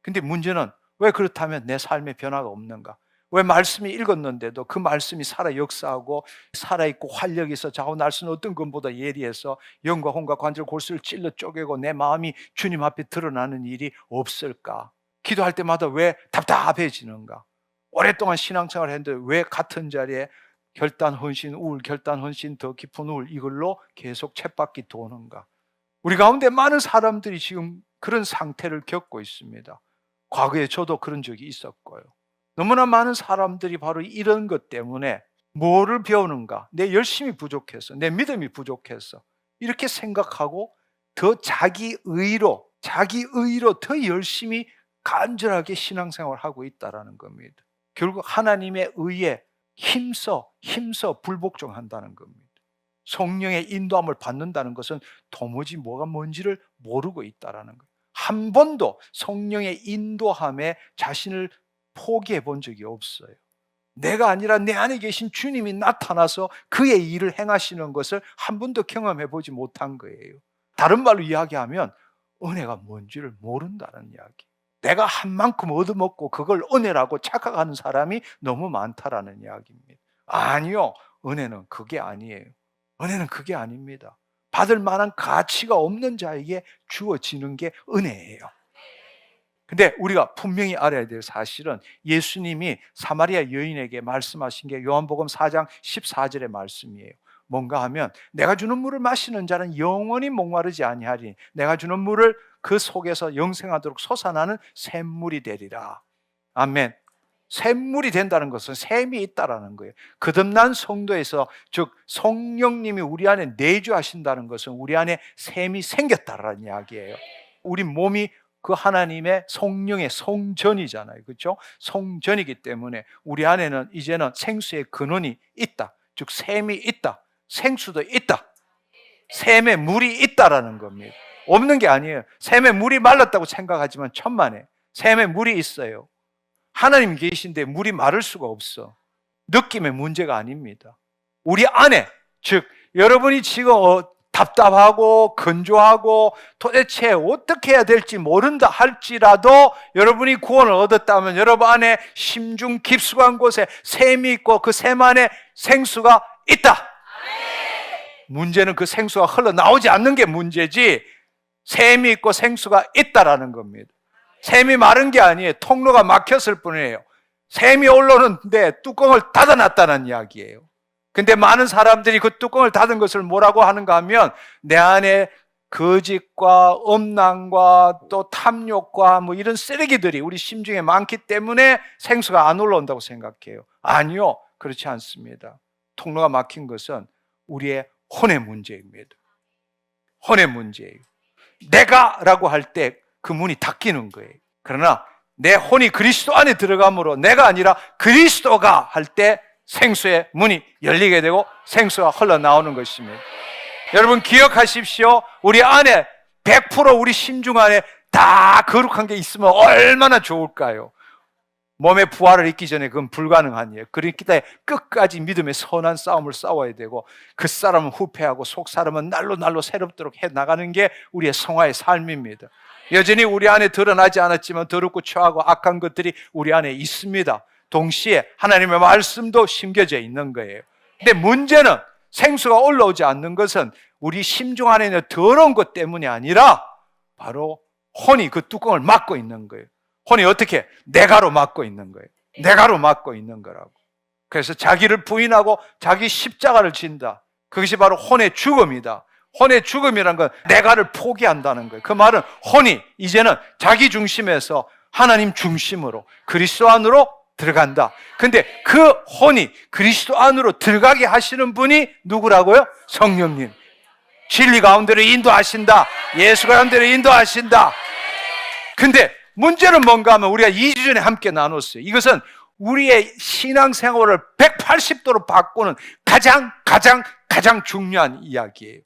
근데 문제는 왜 그렇다면 내 삶에 변화가 없는가? 왜 말씀이 읽었는데도 그 말씀이 살아 역사하고 살아있고 활력이 있어 자고 날 수는 어떤 것보다 예리해서 영과 혼과 관절 골수를 찔러 쪼개고 내 마음이 주님 앞에 드러나는 일이 없을까? 기도할 때마다 왜 답답해지는가? 오랫동안 신앙생활을 했는데 왜 같은 자리에 결단 헌신 우울, 결단 헌신 더 깊은 우울 이걸로 계속 쳇바퀴 도는가? 우리 가운데 많은 사람들이 지금 그런 상태를 겪고 있습니다. 과거에 저도 그런 적이 있었고요. 너무나 많은 사람들이 바로 이런 것 때문에 뭐를 배우는가? 내 열심이 부족해서, 내 믿음이 부족해서 이렇게 생각하고 더 자기 의로 더 열심히 간절하게 신앙생활을 하고 있다는 겁니다. 결국 하나님의 의에 힘써 불복종한다는 겁니다. 성령의 인도함을 받는다는 것은 도무지 뭐가 뭔지를 모르고 있다는 거예요. 한 번도 성령의 인도함에 자신을 포기해 본 적이 없어요. 내가 아니라 내 안에 계신 주님이 나타나서 그의 일을 행하시는 것을 한 번도 경험해 보지 못한 거예요. 다른 말로 이야기하면 은혜가 뭔지를 모른다는 이야기. 내가 한 만큼 얻어먹고 그걸 은혜라고 착각하는 사람이 너무 많다라는 이야기입니다. 아니요. 은혜는 그게 아니에요. 은혜는 그게 아닙니다. 받을 만한 가치가 없는 자에게 주어지는 게 은혜예요. 근데 우리가 분명히 알아야 될 사실은 예수님이 사마리아 여인에게 말씀하신 게 요한복음 4장 14절의 말씀이에요. 뭔가 하면 내가 주는 물을 마시는 자는 영원히 목마르지 아니하리니 내가 주는 물을 그 속에서 영생하도록 솟아나는 샘물이 되리라. 아멘. 샘물이 된다는 것은 샘이 있다라는 거예요. 거듭난 성도에서 즉 성령님이 우리 안에 내주하신다는 것은 우리 안에 샘이 생겼다라는 이야기예요. 우리 몸이 그 하나님의 성령의 성전이잖아요. 그렇죠? 성전이기 때문에 우리 안에는 이제는 생수의 근원이 있다. 즉 샘이 있다. 생수도 있다. 샘에 물이 있다라는 겁니다. 없는 게 아니에요. 샘에 물이 말랐다고 생각하지만 천만에 샘에 물이 있어요. 하나님 계신데 물이 마를 수가 없어. 느낌의 문제가 아닙니다. 우리 안에, 즉 여러분이 지금 답답하고 건조하고 도대체 어떻게 해야 될지 모른다 할지라도 여러분이 구원을 얻었다면 여러분 안에 심중 깊숙한 곳에 샘이 있고 그 샘 안에 생수가 있다. 문제는 그 생수가 흘러나오지 않는 게 문제지, 샘이 있고 생수가 있다라는 겁니다. 샘이 마른 게 아니에요. 통로가 막혔을 뿐이에요. 샘이 올라오는데 뚜껑을 닫아놨다는 이야기예요. 근데 많은 사람들이 그 뚜껑을 닫은 것을 뭐라고 하는가 하면 내 안에 거짓과 음란과 또 탐욕과 뭐 이런 쓰레기들이 우리 심중에 많기 때문에 생수가 안 올라온다고 생각해요. 아니요, 그렇지 않습니다. 통로가 막힌 것은 우리의 혼의 문제입니다. 혼의 문제예요. 내가라고 할 때 그 문이 닫히는 거예요. 그러나 내 혼이 그리스도 안에 들어감으로 내가 아니라 그리스도가 할 때 생수의 문이 열리게 되고 생수가 흘러나오는 것입니다. 여러분 기억하십시오. 우리 안에 100% 우리 심중 안에 다 거룩한 게 있으면 얼마나 좋을까요? 몸의 부활을 잊기 전에 그건 불가능한 일이에요. 그렇기 때문에 끝까지 믿음의 선한 싸움을 싸워야 되고 그 사람은 후패하고 속 사람은 날로 새롭도록 해나가는 게 우리의 성화의 삶입니다. 여전히 우리 안에 드러나지 않았지만 더럽고 추하고 악한 것들이 우리 안에 있습니다. 동시에 하나님의 말씀도 심겨져 있는 거예요. 근데 문제는 생수가 올라오지 않는 것은 우리 심중 안에 있는 더러운 것 때문이 아니라 바로 혼이 그 뚜껑을 막고 있는 거예요. 혼이 어떻게? 내가로 막고 있는 거예요. 내가로 막고 있는 거라고. 그래서 자기를 부인하고 자기 십자가를 진다. 그것이 바로 혼의 죽음이다. 혼의 죽음이란 건 내가를 포기한다는 거예요. 그 말은 혼이 이제는 자기 중심에서 하나님 중심으로 그리스도 안으로 들어간다. 근데 그 혼이 그리스도 안으로 들어가게 하시는 분이 누구라고요? 성령님. 진리 가운데로 인도하신다. 예수 가운데로 인도하신다. 근데 문제는 뭔가 하면 우리가 2주 전에 함께 나눴어요. 이것은 우리의 신앙생활을 180도로 바꾸는 가장 중요한 이야기예요.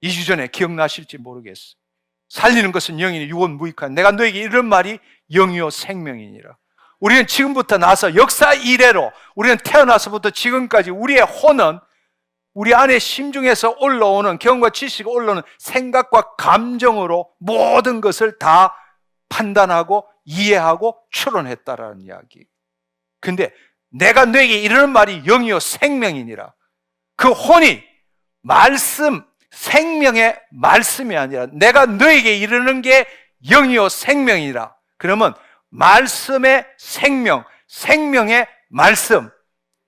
2주 전에 기억나실지 모르겠어요. 살리는 것은 영이니 유언무익한 내가 너에게 이런 말이 영이요 생명이니라. 우리는 지금부터 나서 역사 이래로 우리는 태어나서부터 지금까지 우리의 혼은 우리 안에 심중에서 올라오는 경험과 지식이 올라오는 생각과 감정으로 모든 것을 다 판단하고 이해하고 추론했다라는 이야기. 근데 내가 너에게 이르는 말이 영이요 생명이니라. 그 혼이 말씀, 생명의 말씀이 아니라 내가 너에게 이르는 게 영이요 생명이니라. 그러면 말씀의 생명, 생명의 말씀.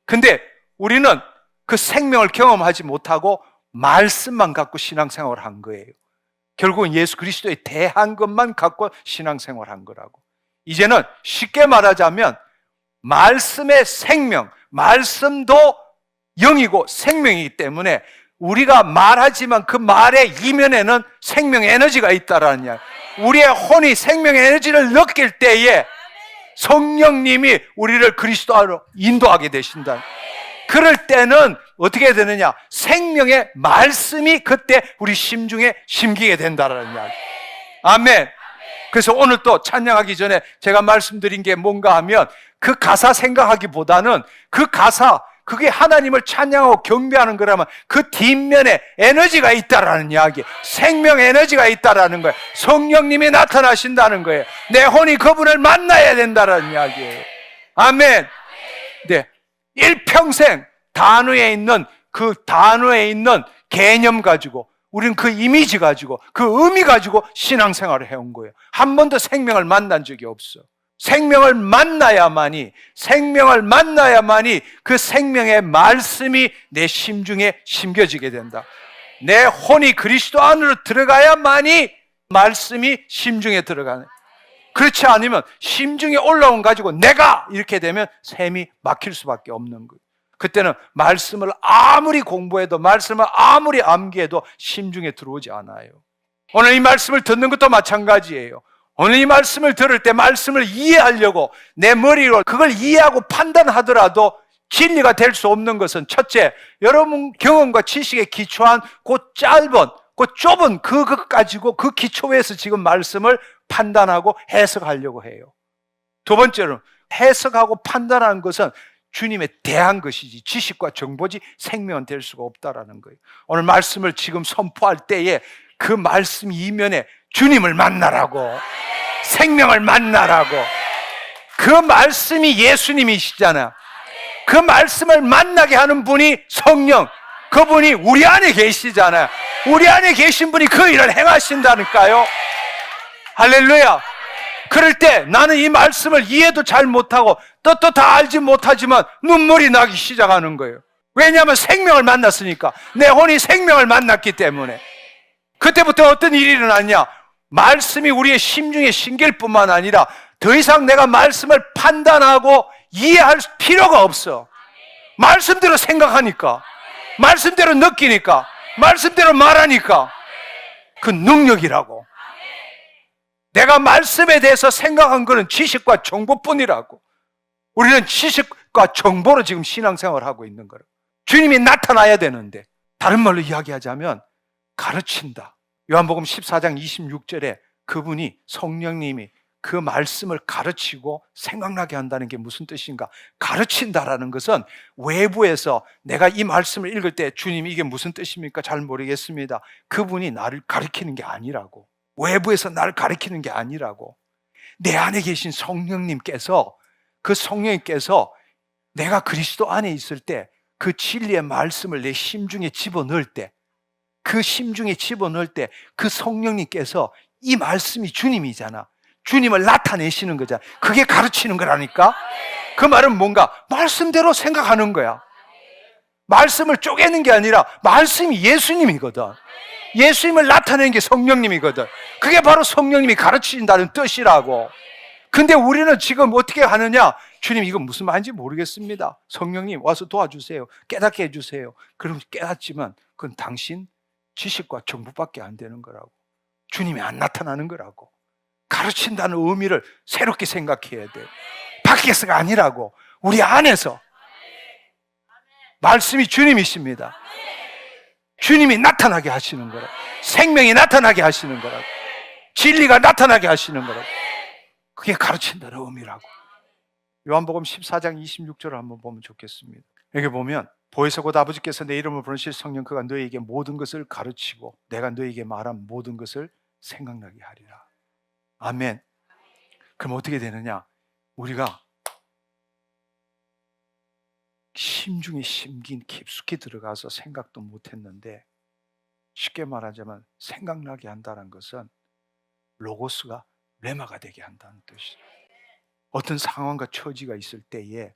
근데 우리는 그 생명을 경험하지 못하고 말씀만 갖고 신앙생활을 한 거예요. 결국은 예수 그리스도에 대한 것만 갖고 신앙생활을 한 거라고. 이제는 쉽게 말하자면 말씀의 생명, 말씀도 영이고 생명이기 때문에 우리가 말하지만 그 말의 이면에는 생명의 에너지가 있다라는 이야기. 우리의 혼이 생명의 에너지를 느낄 때에 성령님이 우리를 그리스도 안으로 인도하게 되신다. 그럴 때는 어떻게 되느냐? 생명의 말씀이 그때 우리 심중에 심기게 된다라는 이야기. 아멘. 그래서 오늘 또 찬양하기 전에 제가 말씀드린 게 뭔가 하면 그 가사 생각하기보다는 그 가사, 그게 하나님을 찬양하고 경배하는 거라면 그 뒷면에 에너지가 있다라는 이야기. 생명 에너지가 있다라는 거예요. 성령님이 나타나신다는 거예요. 내 혼이 그분을 만나야 된다라는 이야기예요. 아멘. 네. 일평생 단어에 있는 그 단어에 있는 개념 가지고 우리는 그 이미지 가지고 그 의미 가지고 신앙생활을 해온 거예요. 한 번도 생명을 만난 적이 없어. 생명을 만나야만이 그 생명의 말씀이 내 심중에 심겨지게 된다. 내 혼이 그리스도 안으로 들어가야만이 말씀이 심중에 들어가네. 그렇지 않으면 심중에 올라온 가지고 내가 이렇게 되면 샘이 막힐 수밖에 없는 거예요. 그때는 말씀을 아무리 공부해도 말씀을 아무리 암기해도 심중에 들어오지 않아요. 오늘 이 말씀을 듣는 것도 마찬가지예요. 오늘 이 말씀을 들을 때 말씀을 이해하려고 내 머리로 그걸 이해하고 판단하더라도 진리가 될 수 없는 것은 첫째, 여러분 경험과 지식에 기초한 그 짧은 그 좁은 그것 가지고 그 기초에서 지금 말씀을 판단하고 해석하려고 해요. 두 번째로 해석하고 판단하는 것은 주님에 대한 것이지 지식과 정보지 생명은 될 수가 없다라는 거예요. 오늘 말씀을 지금 선포할 때에 그 말씀 이면에 주님을 만나라고, 생명을 만나라고. 그 말씀이 예수님이시잖아. 그 말씀을 만나게 하는 분이 성령, 그분이 우리 안에 계시잖아요. 우리 안에 계신 분이 그 일을 행하신다니까요. 할렐루야. 그럴 때 나는 이 말씀을 이해도 잘 못하고 뜻도 다 알지 못하지만 눈물이 나기 시작하는 거예요. 왜냐하면 생명을 만났으니까. 내 혼이 생명을 만났기 때문에. 그때부터 어떤 일이 일어났냐? 말씀이 우리의 심중에 심길 뿐만 아니라 더 이상 내가 말씀을 판단하고 이해할 필요가 없어. 말씀대로 생각하니까, 말씀대로 느끼니까, 말씀대로 말하니까. 그 능력이라고. 내가 말씀에 대해서 생각한 것은 지식과 정보뿐이라고. 우리는 지식과 정보로 지금 신앙생활을 하고 있는 거라고. 주님이 나타나야 되는데, 다른 말로 이야기하자면 가르친다. 요한복음 14장 26절에 그분이, 성령님이 그 말씀을 가르치고 생각나게 한다는 게 무슨 뜻인가? 가르친다라는 것은 외부에서 내가 이 말씀을 읽을 때 주님이 이게 무슨 뜻입니까? 잘 모르겠습니다. 그분이 나를 가르치는 게 아니라고. 외부에서 나를 가르치는 게 아니라고. 내 안에 계신 성령님께서, 그 성령님께서 내가 그리스도 안에 있을 때 그 진리의 말씀을 내 심중에 집어넣을 때, 그 심중에 집어넣을 때 그 성령님께서, 이 말씀이 주님이잖아. 주님을 나타내시는 거잖아. 그게 가르치는 거라니까. 그 말은 뭔가 말씀대로 생각하는 거야. 말씀을 쪼개는 게 아니라 말씀이 예수님이거든. 예수님을 나타내는 게 성령님이거든. 그게 바로 성령님이 가르치신다는 뜻이라고. 근데 우리는 지금 어떻게 하느냐? 주님, 이건 무슨 말인지 모르겠습니다. 성령님 와서 도와주세요. 깨닫게 해주세요. 그럼 깨닫지만 그건 당신 지식과 정보밖에 안 되는 거라고. 주님이 안 나타나는 거라고. 가르친다는 의미를 새롭게 생각해야 돼. 밖에서가 아니라고. 우리 안에서. 말씀이 주님이십니다. 주님이 나타나게 하시는 거라고. 생명이 나타나게 하시는 거라고. 진리가 나타나게 하시는 거라고. 그게 가르친다는 의미라고. 요한복음 14장 26절을 한번 보면 좋겠습니다. 여기 보면 보혜사 곧 아버지께서 내 이름을 부르실 성령 그가 너에게 모든 것을 가르치고 내가 너에게 말한 모든 것을 생각나게 하리라. 아멘. 그럼 어떻게 되느냐? 우리가 심중에 심긴 깊숙이 들어가서 생각도 못했는데, 쉽게 말하자면 생각나게 한다는 것은 로고스가 레마가 되게 한다는 뜻이에요. 어떤 상황과 처지가 있을 때에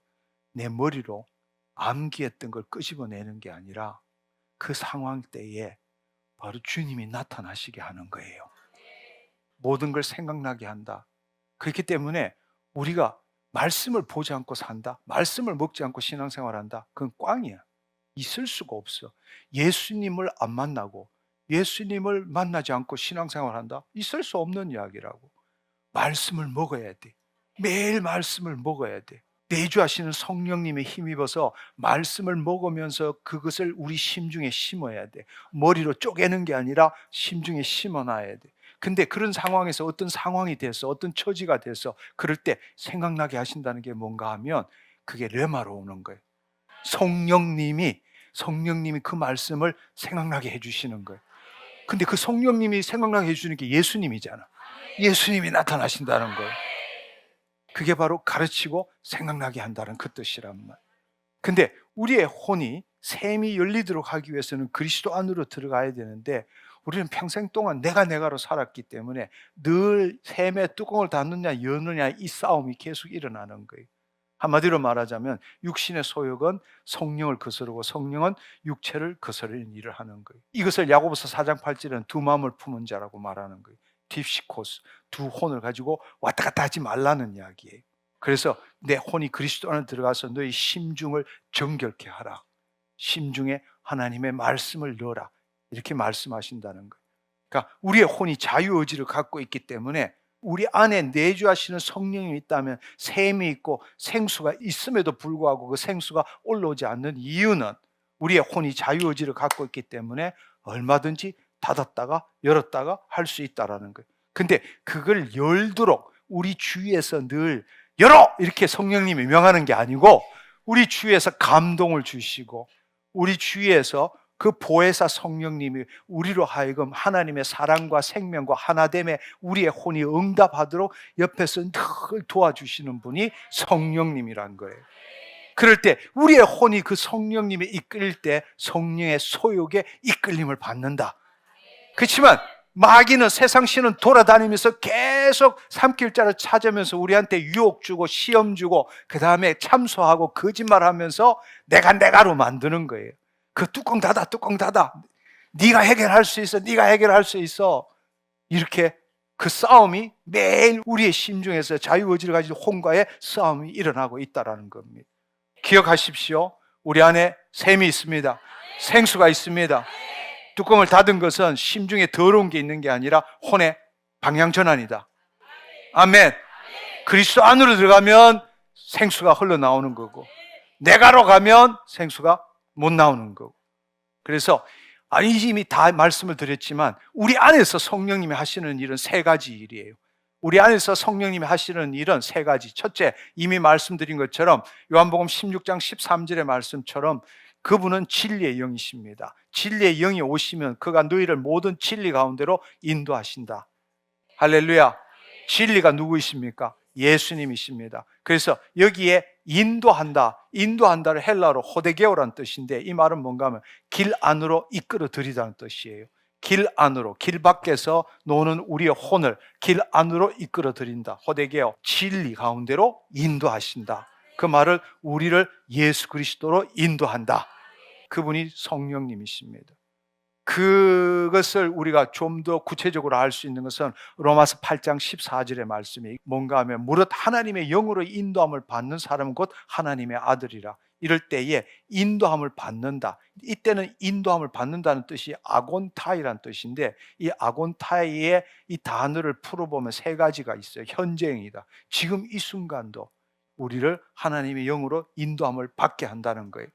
내 머리로 암기했던 걸 끄집어내는 게 아니라 그 상황 때에 바로 주님이 나타나시게 하는 거예요. 모든 걸 생각나게 한다. 그렇기 때문에 우리가 말씀을 보지 않고 산다, 말씀을 먹지 않고 신앙생활한다, 그건 꽝이야. 있을 수가 없어. 예수님을 안 만나고 예수님을 만나지 않고 신앙생활한다? 있을 수 없는 이야기라고. 말씀을 먹어야 돼. 매일 말씀을 먹어야 돼. 내주하시는 성령님의 힘입어서 말씀을 먹으면서 그것을 우리 심중에 심어야 돼. 머리로 쪼개는 게 아니라 심중에 심어놔야 돼. 근데 그런 상황에서 어떤 상황이 돼서 어떤 처지가 돼서 그럴 때 생각나게 하신다는 게 뭔가 하면 그게 레마로 오는 거예요. 성령님이 그 말씀을 생각나게 해주시는 거예요. 근데 그 성령님이 생각나게 해주는 게 예수님이잖아. 예수님이 나타나신다는 거예요. 그게 바로 가르치고 생각나게 한다는 그 뜻이란 말. 근데 우리의 혼이 샘이 열리도록 하기 위해서는 그리스도 안으로 들어가야 되는데, 우리는 평생 동안 내가로 살았기 때문에 늘 샘의 뚜껑을 닫느냐 여느냐 이 싸움이 계속 일어나는 거예요. 한마디로 말하자면 육신의 소욕은 성령을 거스르고 성령은 육체를 거스르는 일을 하는 거예요. 이것을 야고보서 4장 8절은 두 마음을 품은 자라고 말하는 거예요. 딥시코스, 두 혼을 가지고 왔다 갔다 하지 말라는 이야기예요. 그래서 내 혼이 그리스도 안에 들어가서 너의 심중을 정결케 하라. 심중에 하나님의 말씀을 넣어라. 이렇게 말씀하신다는 거예요. 그러니까 우리의 혼이 자유의지를 갖고 있기 때문에 우리 안에 내주하시는 성령이 있다면 샘이 있고 생수가 있음에도 불구하고 그 생수가 올라오지 않는 이유는 우리의 혼이 자유의지를 갖고 있기 때문에 얼마든지 닫았다가 열었다가 할 수 있다라는 거예요. 근데 그걸 열도록 우리 주위에서 늘 열어! 이렇게 성령님이 명하는 게 아니고 우리 주위에서 감동을 주시고 우리 주위에서 그 보혜사 성령님이 우리로 하여금 하나님의 사랑과 생명과 하나됨에 우리의 혼이 응답하도록 옆에서 늘 도와주시는 분이 성령님이란 거예요. 그럴 때 우리의 혼이 그 성령님이 이끌릴 때 성령의 소욕에 이끌림을 받는다. 그렇지만 마귀는, 세상 신은 돌아다니면서 계속 삼킬자를 찾으면서 우리한테 유혹 주고 시험 주고 그 다음에 참소하고 거짓말하면서 내가로 만드는 거예요. 그 뚜껑 닫아, 뚜껑 닫아. 네가 해결할 수 있어, 네가 해결할 수 있어. 이렇게 그 싸움이 매일 우리의 심중에서 자유의지를 가지고 혼과의 싸움이 일어나고 있다는 겁니다. 기억하십시오. 우리 안에 샘이 있습니다. 생수가 있습니다. 뚜껑을 닫은 것은 심중에 더러운 게 있는 게 아니라 혼의 방향 전환이다. 아멘. 그리스도 안으로 들어가면 생수가 흘러나오는 거고 내가로 가면 생수가 못 나오는 거고. 그래서 이미 다 말씀을 드렸지만 우리 안에서 성령님이 하시는 일은 세 가지 일이에요. 우리 안에서 성령님이 하시는 일은 세 가지. 첫째, 이미 말씀드린 것처럼 요한복음 16장 13절의 말씀처럼 그분은 진리의 영이십니다. 진리의 영이 오시면 그가 너희를 모든 진리 가운데로 인도하신다. 할렐루야. 진리가 누구이십니까? 예수님이십니다. 그래서 여기에 인도한다를 헬라어로 호데게오라는 뜻인데 이 말은 뭔가 하면 길 안으로 이끌어 들이다는 뜻이에요. 길 안으로, 길 밖에서 노는 우리의 혼을 길 안으로 이끌어 들인다. 호데게오, 진리 가운데로 인도하신다. 그 말을 우리를 예수 그리스도로 인도한다. 그분이 성령님이십니다. 그것을 우리가 좀 더 구체적으로 알 수 있는 것은 로마서 8장 14절의 말씀이 뭔가 하면 무릇 하나님의 영으로 인도함을 받는 사람은 곧 하나님의 아들이라. 이럴 때에 인도함을 받는다. 이때는 인도함을 받는다는 뜻이 아곤타이라는 뜻인데 이 아곤타이의 이 단어를 풀어보면 세 가지가 있어요. 현재형이다. 지금 이 순간도 우리를 하나님의 영으로 인도함을 받게 한다는 거예요.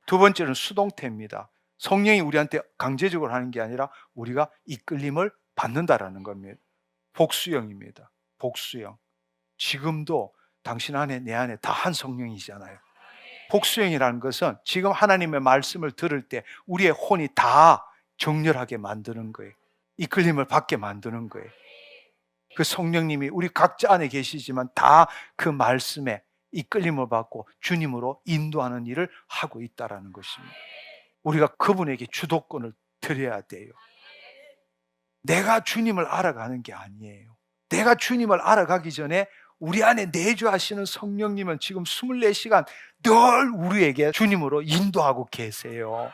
두 번째는 수동태입니다. 성령이 우리한테 강제적으로 하는 게 아니라 우리가 이끌림을 받는다라는 겁니다. 복수형입니다. 복수형. 지금도 당신 안에 내 안에 다 한 성령이잖아요. 복수형이라는 것은 지금 하나님의 말씀을 들을 때 우리의 혼이 다 정렬하게 만드는 거예요. 이끌림을 받게 만드는 거예요. 그 성령님이 우리 각자 안에 계시지만 다 그 말씀에 이끌림을 받고 주님으로 인도하는 일을 하고 있다는 것입니다. 우리가 그분에게 주도권을 드려야 돼요. 내가 주님을 알아가는 게 아니에요. 내가 주님을 알아가기 전에 우리 안에 내주하시는 성령님은 지금 24시간 늘 우리에게 주님으로 인도하고 계세요.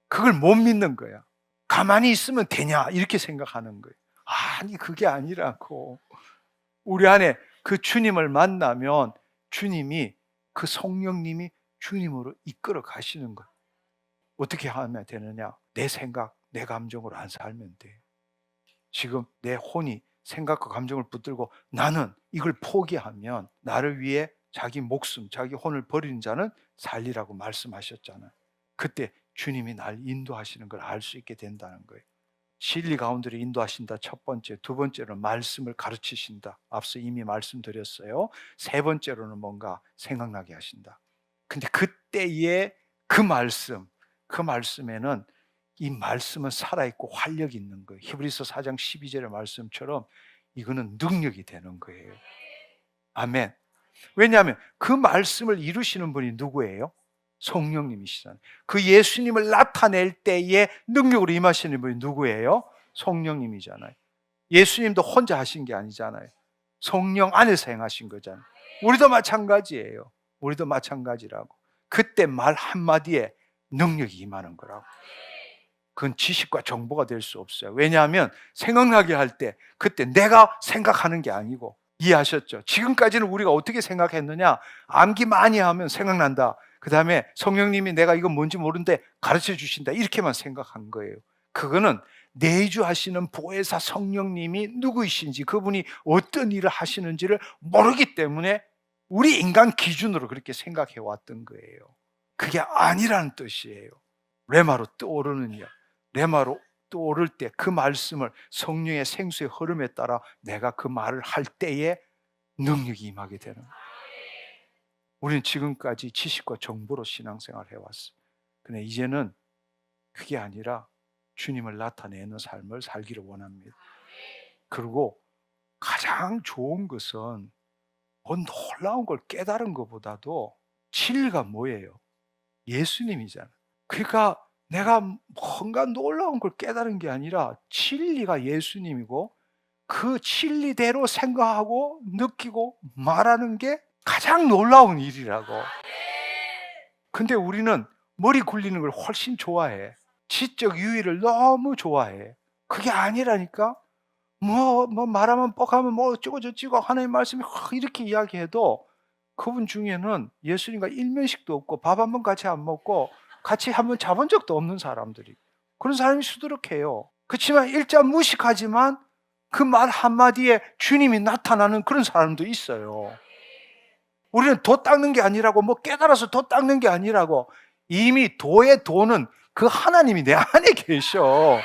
그걸 못 믿는 거야. 가만히 있으면 되냐 이렇게 생각하는 거예요. 아니 그게 아니라고. 우리 안에 그 주님을 만나면 주님이 그 성령님이 주님으로 이끌어 가시는 거예요. 어떻게 하면 되느냐? 내 생각, 내 감정으로 안 살면 돼. 지금 내 혼이 생각과 감정을 붙들고 나는 이걸 포기하면 나를 위해 자기 목숨, 자기 혼을 버리는 자는 살리라고 말씀하셨잖아요. 그때 주님이 날 인도하시는 걸 알 수 있게 된다는 거예요. 진리 가운데로 인도하신다. 첫 번째. 두 번째로는 말씀을 가르치신다. 앞서 이미 말씀드렸어요. 세 번째로는 뭔가 생각나게 하신다. 근데 그때의 그 말씀에는 이 말씀은 살아있고 활력이 있는 거예요. 히브리서 4장 12절의 말씀처럼 이거는 능력이 되는 거예요. 아멘. 왜냐하면 그 말씀을 이루시는 분이 누구예요? 성령님이시잖아요. 그 예수님을 나타낼 때에 능력으로 임하시는 분이 누구예요? 성령님이잖아요. 예수님도 혼자 하신 게 아니잖아요. 성령 안에서 행하신 거잖아요. 우리도 마찬가지예요. 우리도 마찬가지라고. 그때 말 한마디에 능력이 임하는 거라고. 그건 지식과 정보가 될 수 없어요. 왜냐하면 생각나게 할 때 그때 내가 생각하는 게 아니고, 이해하셨죠? 지금까지는 우리가 어떻게 생각했느냐? 암기 많이 하면 생각난다. 그 다음에 성령님이 내가 이건 뭔지 모르는데 가르쳐 주신다. 이렇게만 생각한 거예요. 그거는 내주하시는 보혜사 성령님이 누구이신지, 그분이 어떤 일을 하시는지를 모르기 때문에 우리 인간 기준으로 그렇게 생각해 왔던 거예요. 그게 아니라는 뜻이에요. 레마로 떠오르는 영, 레마로 떠오를 때 그 말씀을 성령의 생수의 흐름에 따라 내가 그 말을 할 때에 능력이 임하게 되는 거예요. 우리는 지금까지 지식과 정보로 신앙생활을 해왔어요. 근데 이제는 그게 아니라 주님을 나타내는 삶을 살기를 원합니다. 그리고 가장 좋은 것은 뭐 놀라운 걸 깨달은 것보다도 진리가 뭐예요? 예수님이잖아. 그러니까 내가 뭔가 놀라운 걸 깨달은 게 아니라 진리가 예수님이고 그 진리대로 생각하고 느끼고 말하는 게 가장 놀라운 일이라고. 근데 우리는 머리 굴리는 걸 훨씬 좋아해. 지적 유의를 너무 좋아해. 그게 아니라니까. 뭐 말하면 뻑하면 뭐 어쩌고 저쩌고 하나님 말씀이 이렇게 이야기해도 그분 중에는 예수님과 일면식도 없고 밥 한 번 같이 안 먹고 같이 한번 자본 적도 없는 사람들이, 그런 사람이 수두룩해요. 그렇지만 일자 무식하지만 그 말 한마디에 주님이 나타나는 그런 사람도 있어요. 우리는 도 닦는 게 아니라고, 뭐 깨달아서 도 닦는 게 아니라고, 이미 도의 도는 그 하나님이 내 안에 계셔.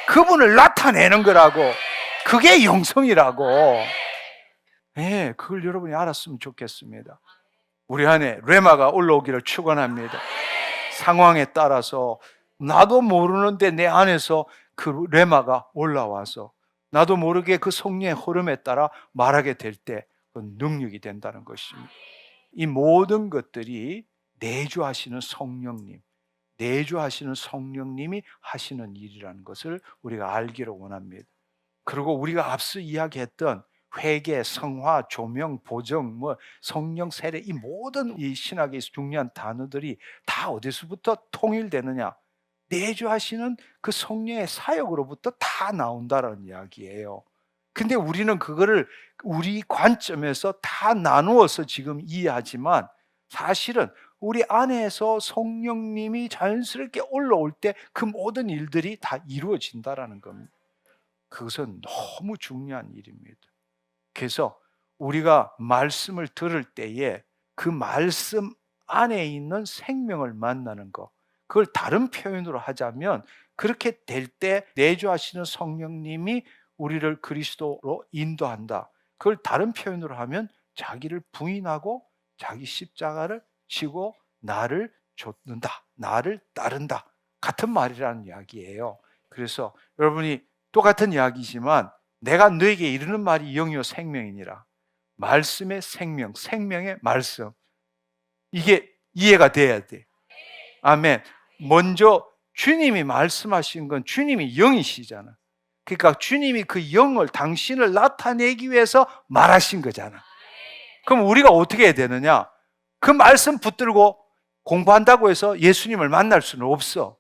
그분을 나타내는 거라고. 그게 영성이라고. 네, 그걸 여러분이 알았으면 좋겠습니다. 우리 안에 레마가 올라오기를 축원합니다. 상황에 따라서 나도 모르는데 내 안에서 그 레마가 올라와서 나도 모르게 그 성령의 흐름에 따라 말하게 될 때 그 능력이 된다는 것입니다. 이 모든 것들이 내주하시는 성령님, 내주하시는 성령님이 하시는 일이라는 것을 우리가 알기를 원합니다. 그리고 우리가 앞서 이야기했던 회개, 성화, 조명, 보정, 뭐 성령 세례, 이 모든 이 신학의 중요한 단어들이 다 어디서부터 통일되느냐? 내주하시는 그 성령의 사역으로부터 다 나온다는 이야기예요. 근데 우리는 그거를 우리 관점에서 다 나누어서 지금 이해하지만 사실은 우리 안에서 성령님이 자연스럽게 올라올 때 그 모든 일들이 다 이루어진다라는 겁니다. 그것은 너무 중요한 일입니다. 그래서 우리가 말씀을 들을 때에 그 말씀 안에 있는 생명을 만나는 것, 그걸 다른 표현으로 하자면 그렇게 될 때 내주하시는 성령님이 우리를 그리스도로 인도한다. 그걸 다른 표현으로 하면 자기를 부인하고 자기 십자가를 지고 나를 좇는다, 나를 따른다, 같은 말이라는 이야기예요. 그래서 여러분이 똑같은 이야기지만 내가 너에게 이르는 말이 영이요 생명이니라. 말씀의 생명, 생명의 말씀, 이게 이해가 돼야 돼. 아멘. 먼저 주님이 말씀하신 건 주님이 영이시잖아. 그러니까 주님이 그 영을, 당신을 나타내기 위해서 말하신 거잖아. 그럼 우리가 어떻게 해야 되느냐? 그 말씀 붙들고 공부한다고 해서 예수님을 만날 수는 없어.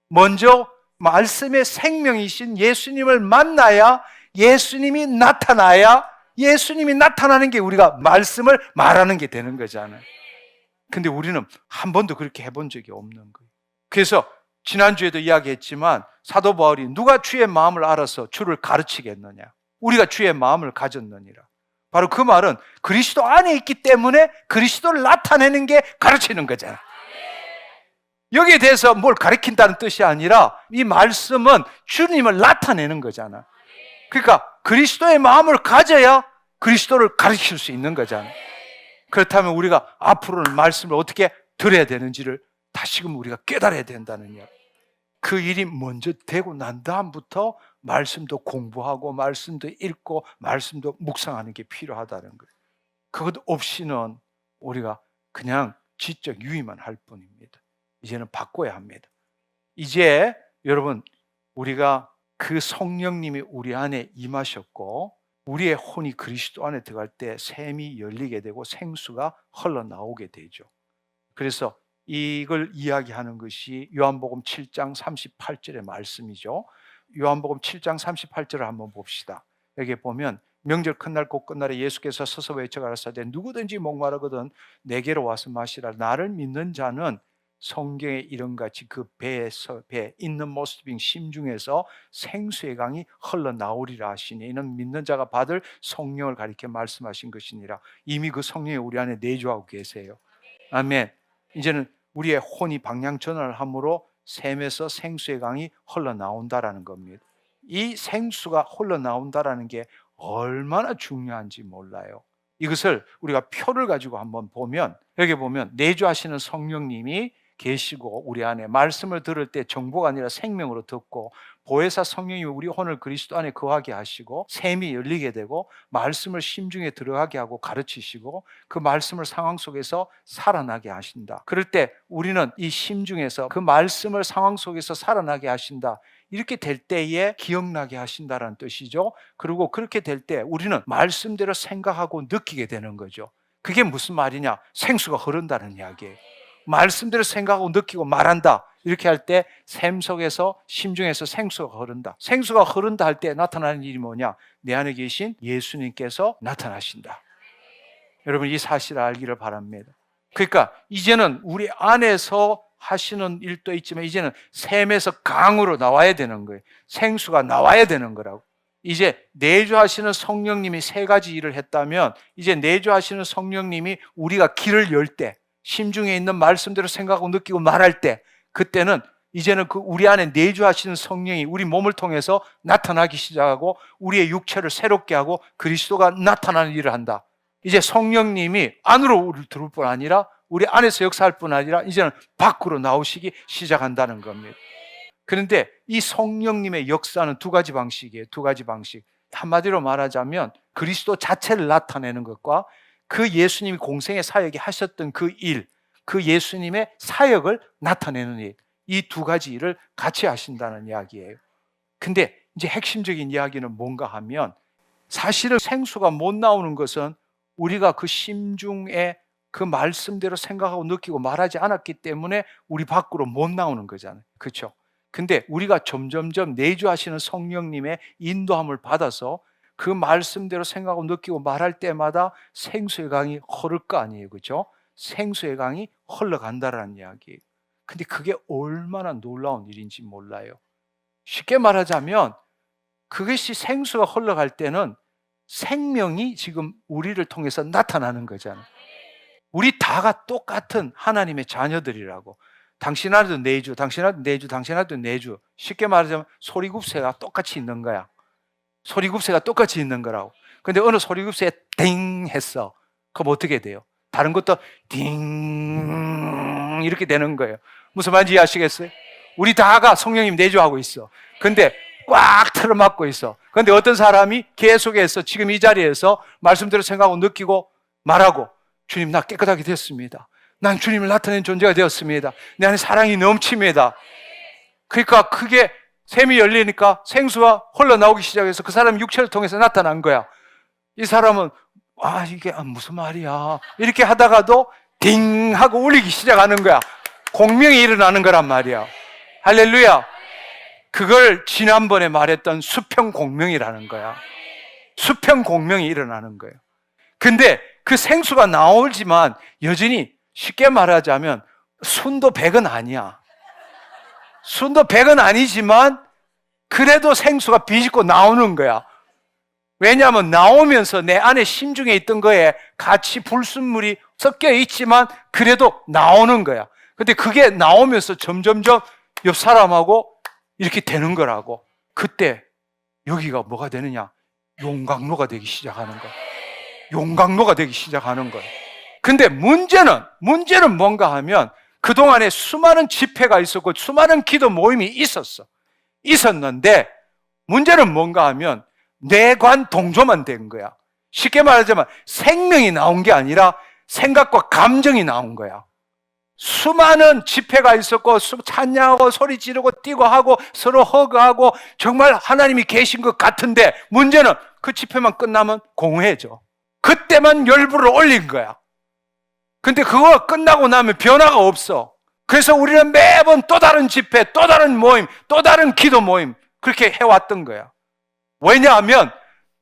먼저 말씀의 생명이신 예수님을 만나야, 예수님이 나타나야, 예수님이 나타나는 게 우리가 말씀을 말하는 게 되는 거잖아요. 근데 우리는 한 번도 그렇게 해본 적이 없는 거예요. 그래서 지난주에도 이야기했지만 사도 바울이 누가 주의 마음을 알아서 주를 가르치겠느냐? 우리가 주의 마음을 가졌느니라. 바로 그 말은 그리스도 안에 있기 때문에 그리스도를 나타내는 게 가르치는 거잖아. 여기에 대해서 뭘 가르친다는 뜻이 아니라 이 말씀은 주님을 나타내는 거잖아. 그러니까 그리스도의 마음을 가져야 그리스도를 가르칠 수 있는 거잖아. 그렇다면 우리가 앞으로는 말씀을 어떻게 들어야 되는지를 다시금 우리가 깨달아야 된다는 이야기. 그 일이 먼저 되고 난 다음부터 말씀도 공부하고 말씀도 읽고 말씀도 묵상하는 게 필요하다는 거예요. 그것 없이는 우리가 그냥 지적 유의만 할 뿐입니다. 이제는 바꿔야 합니다. 이제 여러분, 우리가 그 성령님이 우리 안에 임하셨고 우리의 혼이 그리스도 안에 들어갈 때 샘이 열리게 되고 생수가 흘러나오게 되죠. 그래서 이걸 이야기하는 것이 요한복음 7장 38절의 말씀이죠. 요한복음 7장 38절을 한번 봅시다. 여기 보면 명절 큰날 곧 끝날에 예수께서 서서 외쳐 가라사대 누구든지 목마르거든 내게로 와서 마시라. 나를 믿는 자는 성경의 이름같이 그 배에 있는 모습인 심중에서 생수의 강이 흘러나오리라 하시니 이는 믿는 자가 받을 성령을 가리켜 말씀하신 것이니라. 이미 그 성령이 우리 안에 내주하고 계세요. 아멘. 이제는 우리의 혼이 방향 전환을 함으로 샘에서 생수의 강이 흘러나온다라는 겁니다. 이 생수가 흘러나온다라는 게 얼마나 중요한지 몰라요. 이것을 우리가 표를 가지고 한번 보면, 여기 보면 내주하시는 성령님이 계시고 우리 안에 말씀을 들을 때 정보가 아니라 생명으로 듣고, 보혜사 성령이 우리 혼을 그리스도 안에 거하게 하시고 샘이 열리게 되고 말씀을 심중에 들어가게 하고 가르치시고 그 말씀을 상황 속에서 살아나게 하신다. 그럴 때 우리는 이 심중에서 그 말씀을 상황 속에서 살아나게 하신다. 이렇게 될 때에 기억나게 하신다는 뜻이죠. 그리고 그렇게 될 때 우리는 말씀대로 생각하고 느끼게 되는 거죠. 그게 무슨 말이냐? 생수가 흐른다는 이야기예요. 말씀대로 생각하고 느끼고 말한다. 이렇게 할 때 샘 속에서 심중에서 생수가 흐른다. 생수가 흐른다 할 때 나타나는 일이 뭐냐? 내 안에 계신 예수님께서 나타나신다. 여러분, 이 사실을 알기를 바랍니다. 그러니까 이제는 우리 안에서 하시는 일도 있지만 이제는 샘에서 강으로 나와야 되는 거예요. 생수가 나와야 되는 거라고. 이제 내주하시는 성령님이 세 가지 일을 했다면, 이제 내주하시는 성령님이 우리가 길을 열 때, 심중에 있는 말씀대로 생각하고 느끼고 말할 때, 그때는 이제는 그 우리 안에 내주하시는 성령이 우리 몸을 통해서 나타나기 시작하고 우리의 육체를 새롭게 하고 그리스도가 나타나는 일을 한다. 이제 성령님이 안으로 우리를 들어올 뿐 아니라 우리 안에서 역사할 뿐 아니라 이제는 밖으로 나오시기 시작한다는 겁니다. 그런데 이 성령님의 역사는 두 가지 방식이에요. 두 가지 방식. 한마디로 말하자면 그리스도 자체를 나타내는 것과 그 예수님이 공생의 사역에 하셨던 그 일, 그 예수님의 사역을 나타내는 일, 이 두 가지 일을 같이 하신다는 이야기예요. 근데 이제 핵심적인 이야기는 뭔가 하면, 사실은 생수가 못 나오는 것은 우리가 그 심중에 그 말씀대로 생각하고 느끼고 말하지 않았기 때문에 우리 밖으로 못 나오는 거잖아요. 그렇죠? 근데 우리가 점점점 내주하시는 성령님의 인도함을 받아서 그 말씀대로 생각하고 느끼고 말할 때마다 생수의 강이 흐를 거 아니에요. 그렇죠? 생수의 강이 흘러간다라는 이야기예요. 근데 그게 얼마나 놀라운 일인지 몰라요. 쉽게 말하자면 그것이 생수가 흘러갈 때는 생명이 지금 우리를 통해서 나타나는 거잖아요. 우리 다가 똑같은 하나님의 자녀들이라고. 당신 안에도 내주, 당신 안에도 내주, 당신 안에도 내주. 쉽게 말하자면 소리굽새가 똑같이 있는 거야. 소리굽새가 똑같이 있는 거라고. 근데 어느 소리굽새에 띵 했어. 그럼 어떻게 돼요? 다른 것도 띵 이렇게 되는 거예요. 무슨 말인지 이해하시겠어요? 우리 다가 성령님 내주하고 있어. 근데 꽉 틀어막고 있어. 근데 어떤 사람이 계속해서 지금 이 자리에서 말씀대로 생각하고 느끼고 말하고, 주님, 나 깨끗하게 됐습니다. 난 주님을 나타낸 존재가 되었습니다. 내 안에 사랑이 넘칩니다. 그러니까 그게 샘이 열리니까 생수가 흘러나오기 시작해서 그 사람이 육체를 통해서 나타난 거야. 이 사람은 이게 무슨 말이야 이렇게 하다가도 딩 하고 울리기 시작하는 거야. 공명이 일어나는 거란 말이야. 할렐루야. 그걸 지난번에 말했던 수평공명이라는 거야. 수평공명이 일어나는 거예요. 근데 그 생수가 나오지만 여전히 쉽게 말하자면 순도 100은 아니야. 순도 100은 아니지만 그래도 생수가 비집고 나오는 거야. 왜냐하면 나오면서 내 안에 심중에 있던 거에 같이 불순물이 섞여 있지만 그래도 나오는 거야. 근데 그게 나오면서 점점점 옆 사람하고 이렇게 되는 거라고. 그때 여기가 뭐가 되느냐? 용광로가 되기 시작하는 거야. 용광로가 되기 시작하는 거야. 근데 문제는 뭔가 하면 그동안에 수많은 집회가 있었고 수많은 기도 모임이 있었는데 문제는 뭔가 하면 뇌관 동조만 된 거야. 쉽게 말하자면 생명이 나온 게 아니라 생각과 감정이 나온 거야. 수많은 집회가 있었고 찬양하고 소리 지르고 뛰고 하고 서로 허그하고 정말 하나님이 계신 것 같은데 문제는 그 집회만 끝나면 공회죠. 그때만 열불을 올린 거야. 근데 그거 끝나고 나면 변화가 없어. 그래서 우리는 매번 또 다른 집회, 또 다른 모임, 또 다른 기도 모임 그렇게 해왔던 거야. 왜냐하면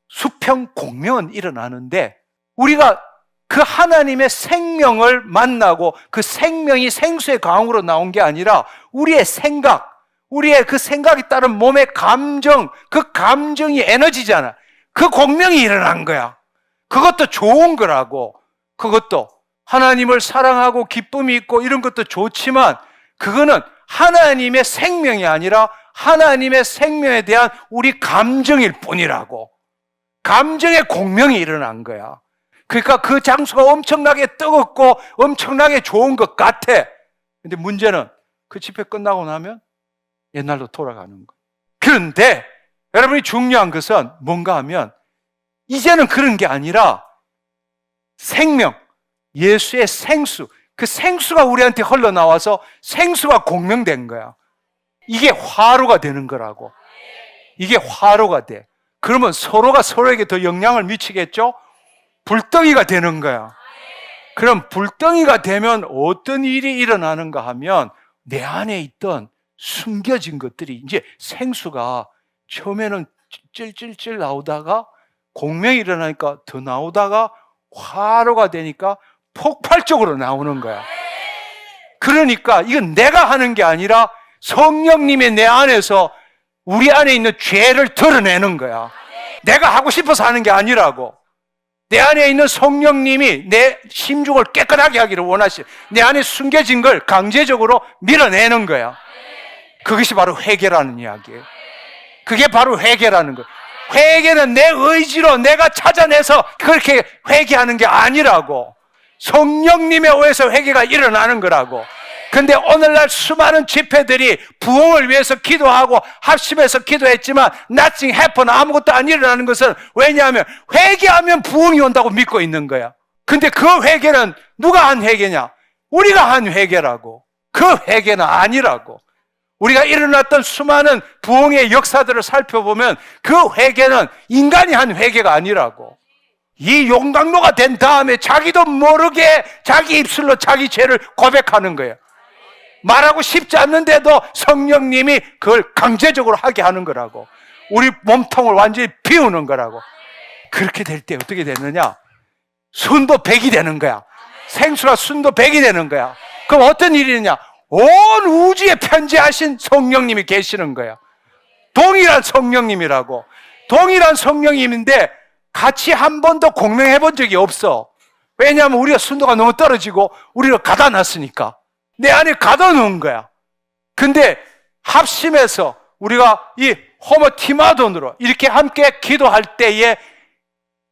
수평공명은 일어나는데 우리가 그 하나님의 생명을 만나고 그 생명이 생수의 강으로 나온 게 아니라 우리의 생각, 우리의 그 생각이 따른 몸의 감정, 그 감정이 에너지잖아. 그 공명이 일어난 거야. 그것도 좋은 거라고. 그것도 하나님을 사랑하고 기쁨이 있고 이런 것도 좋지만 그거는 하나님의 생명이 아니라 하나님의 생명에 대한 우리 감정일 뿐이라고. 감정의 공명이 일어난 거야. 그러니까 그 장소가 엄청나게 뜨겁고 엄청나게 좋은 것 같아. 근데 문제는 그 집회 끝나고 나면 옛날로 돌아가는 거야. 그런데 여러분이 중요한 것은 뭔가 하면 이제는 그런 게 아니라 생명, 예수의 생수, 그 생수가 우리한테 흘러나와서 생수가 공명된 거야. 이게 화로가 되는 거라고. 이게 화로가 돼. 그러면 서로가 서로에게 더 영향을 미치겠죠? 불덩이가 되는 거야. 그럼 불덩이가 되면 어떤 일이 일어나는가 하면 내 안에 있던 숨겨진 것들이 이제 생수가 처음에는 찔찔찔 나오다가 공명이 일어나니까 더 나오다가 화로가 되니까 폭발적으로 나오는 거야. 그러니까 이건 내가 하는 게 아니라 성령님이 내 안에서 우리 안에 있는 죄를 드러내는 거야. 내가 하고 싶어서 하는 게 아니라고. 내 안에 있는 성령님이 내 심중을 깨끗하게 하기를 원하시. 내 안에 숨겨진 걸 강제적으로 밀어내는 거야. 그것이 바로 회개라는 이야기예요. 그게 바로 회개라는 거예요. 회개는 내 의지로 내가 찾아내서 그렇게 회개하는 게 아니라고. 성령님의 오에서 회개가 일어나는 거라고. 근데 오늘날 수많은 집회들이 부흥을 위해서 기도하고 합심해서 기도했지만 nothing happen, 아무것도 안 일어나는 것은 왜냐하면 회개하면 부흥이 온다고 믿고 있는 거야. 근데 그 회개는 누가 한 회개냐? 우리가 한 회개라고. 그 회개는 아니라고. 우리가 일어났던 수많은 부흥의 역사들을 살펴보면 그 회개는 인간이 한 회개가 아니라고. 이 용광로가 된 다음에 자기도 모르게 자기 입술로 자기 죄를 고백하는 거예요. 말하고 싶지 않는데도 성령님이 그걸 강제적으로 하게 하는 거라고. 우리 몸통을 완전히 비우는 거라고. 그렇게 될 때 어떻게 되느냐? 순도 100이 되는 거야. 생수가 순도 100이 되는 거야. 그럼 어떤 일이냐? 온 우주에 편지하신 성령님이 계시는 거야. 동일한 성령님이라고. 동일한 성령님인데 같이 한 번도 공명해 본 적이 없어. 왜냐하면 우리가 순도가 너무 떨어지고 우리를 가다 놨으니까. 내 안에 가둬 놓은 거야. 근데 합심해서 우리가 이 호모티마돈으로 이렇게 함께 기도할 때에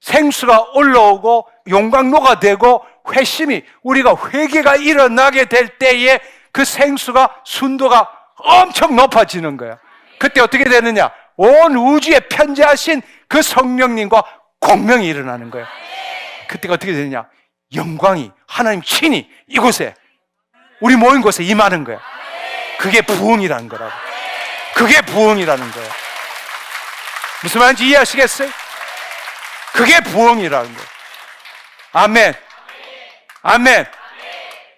생수가 올라오고 용광로가 되고 회심이 우리가 회개가 일어나게 될 때에 그 생수가 순도가 엄청 높아지는 거야. 그때 어떻게 되느냐? 온 우주에 편지하신 그 성령님과 공명이 일어나는 거야. 그때가 어떻게 되느냐? 영광이 하나님 친히 이곳에 우리 모인 곳에 임하는 거야. 그게 부흥이라는 거라고. 그게 부흥이라는 거야. 무슨 말인지 이해하시겠어요? 그게 부흥이라는 거야. 아멘. 아멘.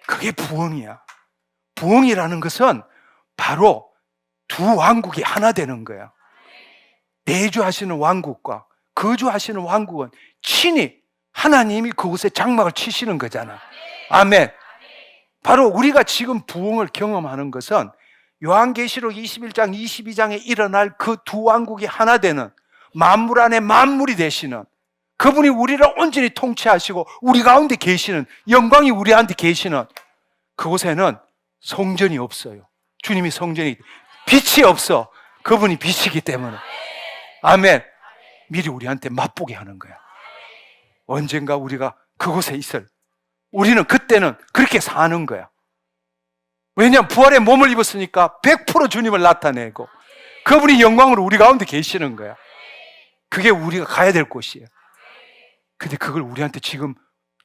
그게 부흥이야. 부흥이라는 것은 바로 두 왕국이 하나 되는 거야. 내주하시는 왕국과 거주하시는 왕국은 친히 하나님이 그곳에 장막을 치시는 거잖아. 아멘. 바로 우리가 지금 부흥을 경험하는 것은 요한계시록 21장, 22장에 일어날 그 두 왕국이 하나 되는 만물 안에 만물이 되시는 그분이 우리를 온전히 통치하시고 우리 가운데 계시는 영광이 우리한테 계시는 그곳에는 성전이 없어요. 주님이 성전이 빛이 없어. 그분이 빛이기 때문에. 아멘. 미리 우리한테 맛보게 하는 거야. 언젠가 우리가 그곳에 있을 우리는 그때는 그렇게 사는 거야. 왜냐하면 부활의 몸을 입었으니까 100% 주님을 나타내고 그분이 영광으로 우리 가운데 계시는 거야. 그게 우리가 가야 될 곳이에요. 근데 그걸 우리한테 지금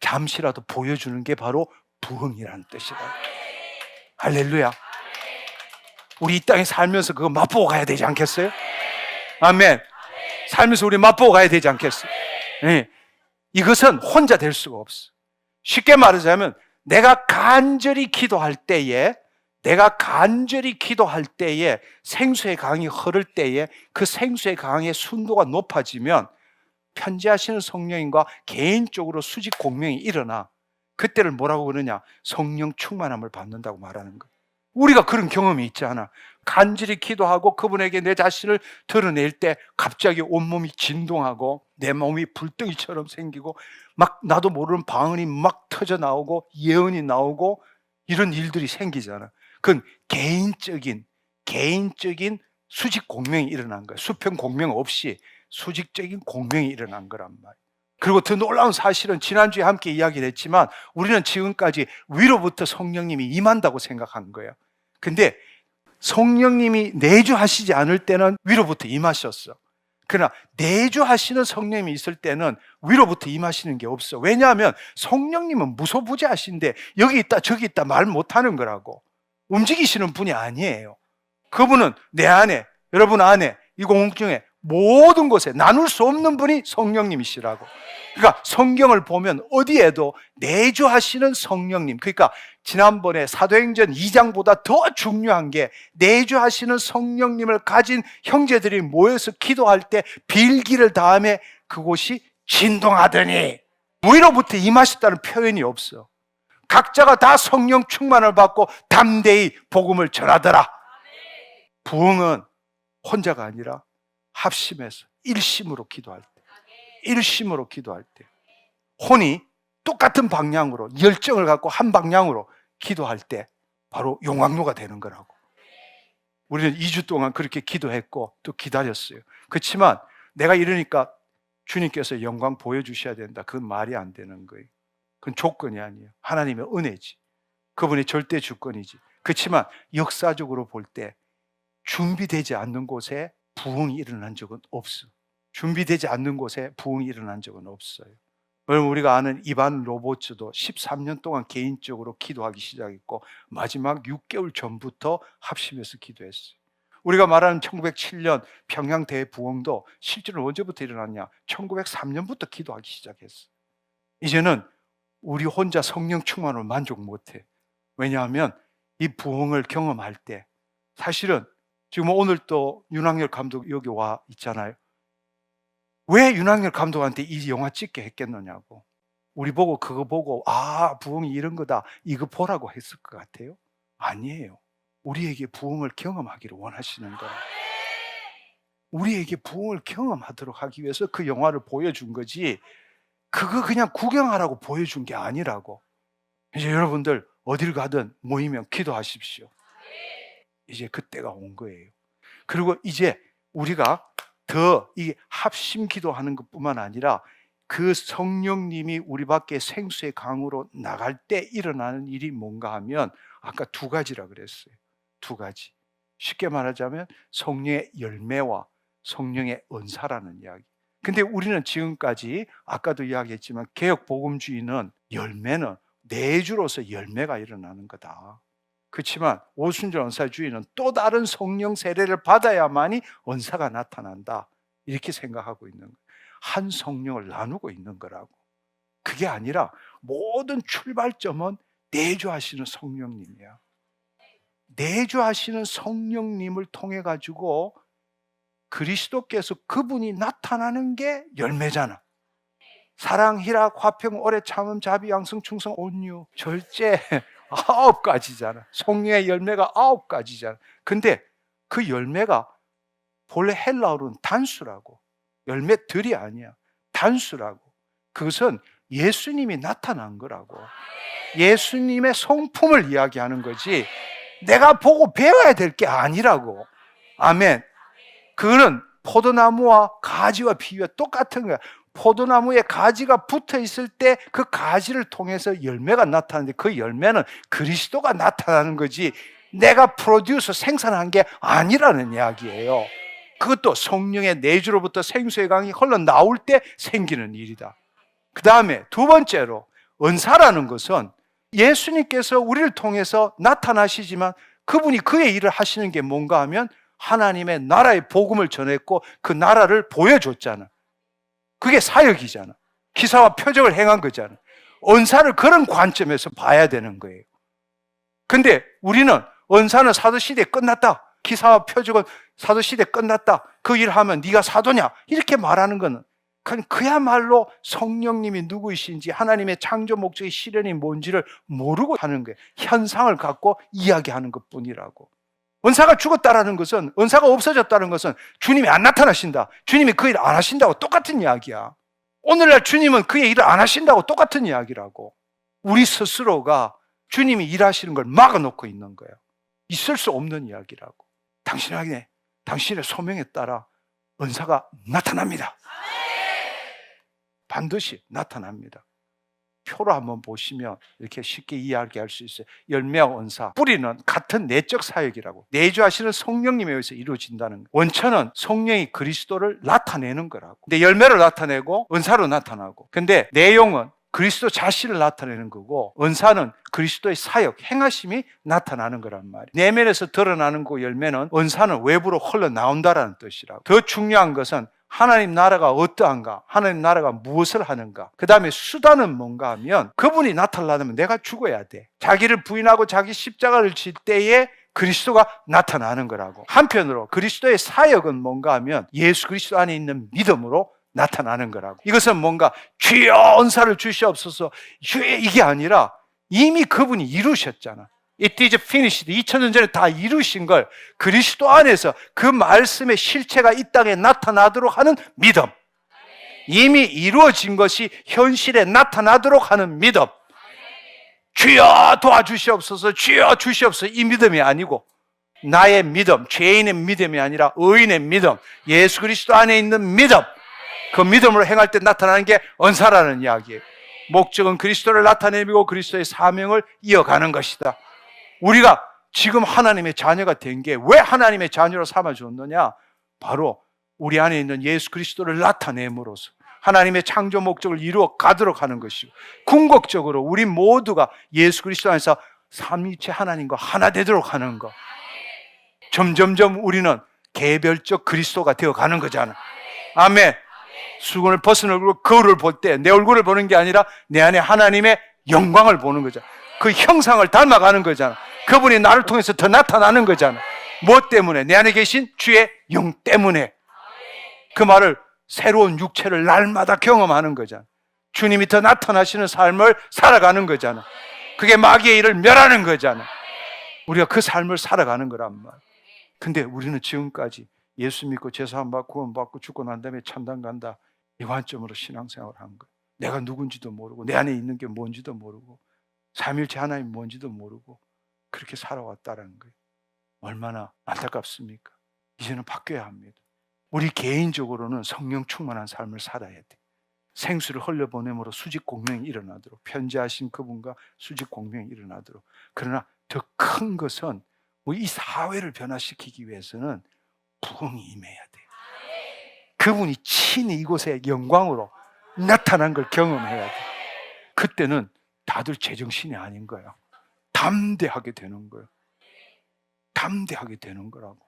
잠시라도 보여주는 게 바로 부흥이라는 뜻이다. 할렐루야. 우리 이 땅에 살면서 그거 맛보고 가야 되지 않겠어요? 아멘. 살면서 우리 맛보고 가야 되지 않겠어요? 네. 이것은 혼자 될 수가 없어. 쉽게 말하자면 내가 간절히 기도할 때에 생수의 강이 흐를 때에 그 생수의 강의 순도가 높아지면 편지하시는 성령님과 개인적으로 수직 공명이 일어나. 그때를 뭐라고 그러냐? 성령 충만함을 받는다고 말하는 거예요. 우리가 그런 경험이 있잖아. 간절히 기도하고 그분에게 내 자신을 드러낼 때 갑자기 온몸이 진동하고 내 몸이 불덩이처럼 생기고 막 나도 모르는 방언이 막 터져 나오고 예언이 나오고 이런 일들이 생기잖아. 그건 개인적인 수직 공명이 일어난 거예요. 수평 공명 없이 수직적인 공명이 일어난 거란 말이에요. 그리고 더 놀라운 사실은 지난주에 함께 이야기를 했지만 우리는 지금까지 위로부터 성령님이 임한다고 생각한 거예요. 근데 성령님이 내주하시지 않을 때는 위로부터 임하셨어. 그러나 내주하시는 성령님이 있을 때는 위로부터 임하시는 게 없어. 왜냐하면 성령님은 무소부재하신데 여기 있다 저기 있다 말 못하는 거라고. 움직이시는 분이 아니에요. 그분은 내 안에, 여러분 안에, 이 공중에 모든 곳에 나눌 수 없는 분이 성령님이시라고. 그러니까 성경을 보면 어디에도 내주하시는 성령님, 그러니까 지난번에 사도행전 2장보다 더 중요한 게 내주하시는 성령님을 가진 형제들이 모여서 기도할 때 빌기를 다음에 그곳이 진동하더니 위로부터 임하셨다는 표현이 없어. 각자가 다 성령 충만을 받고 담대히 복음을 전하더라. 부흥은 혼자가 아니라 합심해서 일심으로 기도할 때 혼이 똑같은 방향으로 열정을 갖고 한 방향으로 기도할 때 바로 용광로가 되는 거라고. 우리는 2주 동안 그렇게 기도했고 또 기다렸어요. 그렇지만 내가 이러니까 주님께서 영광 보여주셔야 된다. 그건 말이 안 되는 거예요. 그건 조건이 아니에요. 하나님의 은혜지. 그분의 절대 주권이지. 그렇지만 역사적으로 볼 때 준비되지 않는 곳에 부흥이 일어난 적은 없어. 준비되지 않는 곳에 부흥이 일어난 적은 없어요. 여러분, 우리가 아는 이반 로버츠도 13년 동안 개인적으로 기도하기 시작했고 마지막 6개월 전부터 합심해서 기도했어요. 우리가 말하는 1907년 평양 대부흥도 실제로 언제부터 일어났냐? 1903년부터 기도하기 시작했어요. 이제는 우리 혼자 성령 충만으로 만족 못해. 왜냐하면 이 부흥을 경험할 때 사실은 지금 오늘 또 윤학열 감독 여기 와 있잖아요. 왜 윤학열 감독한테 이 영화 찍게 했겠느냐고. 우리 보고 그거 보고 부흥이 이런 거다 이거 보라고 했을 것 같아요? 아니에요. 우리에게 부흥을 경험하기를 원하시는 거예요. 우리에게 부흥을 경험하도록 하기 위해서 그 영화를 보여준 거지 그거 그냥 구경하라고 보여준 게 아니라고. 이제 여러분들 어딜 가든 모이면 기도하십시오. 이제 그때가 온 거예요. 그리고 이제 우리가 더 이 합심 기도하는 것뿐만 아니라 그 성령님이 우리 밖에 생수의 강으로 나갈 때 일어나는 일이 뭔가 하면 아까 두 가지라 그랬어요. 두 가지. 쉽게 말하자면 성령의 열매와 성령의 은사라는 이야기. 근데 우리는 지금까지 아까도 이야기했지만 개혁 복음주의는 열매는 내주로서 열매가 일어나는 거다. 그렇지만 오순절 은사주의는 또 다른 성령 세례를 받아야만이 은사가 나타난다. 이렇게 생각하고 있는 거예요. 한 성령을 나누고 있는 거라고. 그게 아니라 모든 출발점은 내주하시는 성령님이야. 내주하시는 성령님을 통해 가지고 그리스도께서 그분이 나타나는 게 열매잖아. 사랑, 희락, 화평, 오래 참음, 자비, 양성, 충성, 온유, 절제 9가지잖아. 성령의 열매가 9가지잖아. 근데 그 열매가 본래 헬라어로는 단수라고. 열매들이 아니야. 단수라고. 그것은 예수님이 나타난 거라고. 예수님의 성품을 이야기하는 거지 내가 보고 배워야 될 게 아니라고. 아멘. 그거는 포도나무와 가지와 비유가 똑같은 거야. 포도나무에 가지가 붙어 있을 때 그 가지를 통해서 열매가 나타나는데 그 열매는 그리스도가 나타나는 거지 내가 프로듀서 생산한 게 아니라는 이야기예요. 그것도 성령의 내주로부터 생수의 강이 흘러나올 때 생기는 일이다. 그 다음에 두 번째로 은사라는 것은 예수님께서 우리를 통해서 나타나시지만 그분이 그의 일을 하시는 게 뭔가 하면 하나님의 나라의 복음을 전했고 그 나라를 보여줬잖아. 그게 사역이잖아. 기사와 표적을 행한 거잖아. 은사를 그런 관점에서 봐야 되는 거예요. 근데 우리는 은사는 사도시대 끝났다. 기사와 표적은 사도시대 끝났다. 그 일 하면 네가 사도냐? 이렇게 말하는 건 그야말로 성령님이 누구이신지 하나님의 창조 목적의 실현이 뭔지를 모르고 하는 거예요. 현상을 갖고 이야기하는 것뿐이라고. 은사가 죽었다라는 것은, 은사가 없어졌다는 것은 주님이 안 나타나신다, 주님이 그 일 안 하신다고 똑같은 이야기야. 오늘날 주님은 그의 일을 안 하신다고 똑같은 이야기라고. 우리 스스로가 주님이 일하시는 걸 막아놓고 있는 거예요. 있을 수 없는 이야기라고. 당신의 소명에 따라 은사가 나타납니다. 반드시 나타납니다. 표로 한번 보시면 이렇게 쉽게 이해할 수 있어요. 열매와 은사, 뿌리는 같은 내적 사역이라고. 내주하시는 성령님에 의해서 이루어진다는 거예요. 원천은 성령이 그리스도를 나타내는 거라고. 근데 열매를 나타내고 은사로 나타나고, 근데 내용은 그리스도 자신을 나타내는 거고, 은사는 그리스도의 사역, 행하심이 나타나는 거란 말이에요. 내면에서 드러나는 그 열매는, 은사는 외부로 흘러나온다라는 뜻이라고. 더 중요한 것은 하나님 나라가 어떠한가, 하나님 나라가 무엇을 하는가, 그 다음에 수단은 뭔가 하면, 그분이 나타나려면 내가 죽어야 돼. 자기를 부인하고 자기 십자가를 질 때에 그리스도가 나타나는 거라고. 한편으로 그리스도의 사역은 뭔가 하면 예수 그리스도 안에 있는 믿음으로 나타나는 거라고. 이것은 뭔가 주여 은사를 주시옵소서, 주여, 이게 아니라 이미 그분이 이루셨잖아. It is finished. 2000년 전에 다 이루신 걸 그리스도 안에서 그 말씀의 실체가 이 땅에 나타나도록 하는 믿음. 이미 이루어진 것이 현실에 나타나도록 하는 믿음. 주여 도와주시옵소서, 주여 주시옵소서, 이 믿음이 아니고, 나의 믿음, 죄인의 믿음이 아니라 의인의 믿음, 예수 그리스도 안에 있는 믿음, 그 믿음으로 행할 때 나타나는 게 은사라는 이야기예요. 목적은 그리스도를 나타내고 그리스도의 사명을 이어가는 것이다. 우리가 지금 하나님의 자녀가 된 게 왜 하나님의 자녀로 삼아줬느냐? 바로 우리 안에 있는 예수 그리스도를 나타냄으로써 하나님의 창조 목적을 이루어 가도록 하는 것이고, 궁극적으로 우리 모두가 예수 그리스도 안에서 삼위일체 하나님과 하나 되도록 하는 것. 점점점 우리는 개별적 그리스도가 되어가는 거잖아. 아멘. 수건을 벗은 얼굴로 거울을 볼 때 내 얼굴을 보는 게 아니라 내 안에 하나님의 영광을 보는 거잖아. 그 형상을 닮아가는 거잖아. 그분이 나를 통해서 더 나타나는 거잖아. 무엇 때문에? 내 안에 계신 주의 영 때문에. 그 말을 새로운 육체를 날마다 경험하는 거잖아. 주님이 더 나타나시는 삶을 살아가는 거잖아. 그게 마귀의 일을 멸하는 거잖아. 우리가 그 삶을 살아가는 거란 말. 근데 우리는 지금까지 예수 믿고 제사함 받고 구원받고 죽고 난 다음에 천당 간다, 이 관점으로 신앙생활을 한 거예요. 내가 누군지도 모르고 내 안에 있는 게 뭔지도 모르고 삼위일체 하나님 뭔지도 모르고 그렇게 살아왔다는 거예요. 얼마나 안타깝습니까? 이제는 바뀌어야 합니다. 우리 개인적으로는 성령 충만한 삶을 살아야 돼. 생수를 흘려보냄으로 수직 공명이 일어나도록, 편지하신 그분과 수직 공명이 일어나도록. 그러나 더 큰 것은 이 사회를 변화시키기 위해서는 부흥이 임해야 돼. 그분이 친히 이곳에 영광으로 나타난 걸 경험해야 돼. 그때는 다들 제정신이 아닌 거야. 담대하게 되는 거예요. 담대하게 되는 거라고.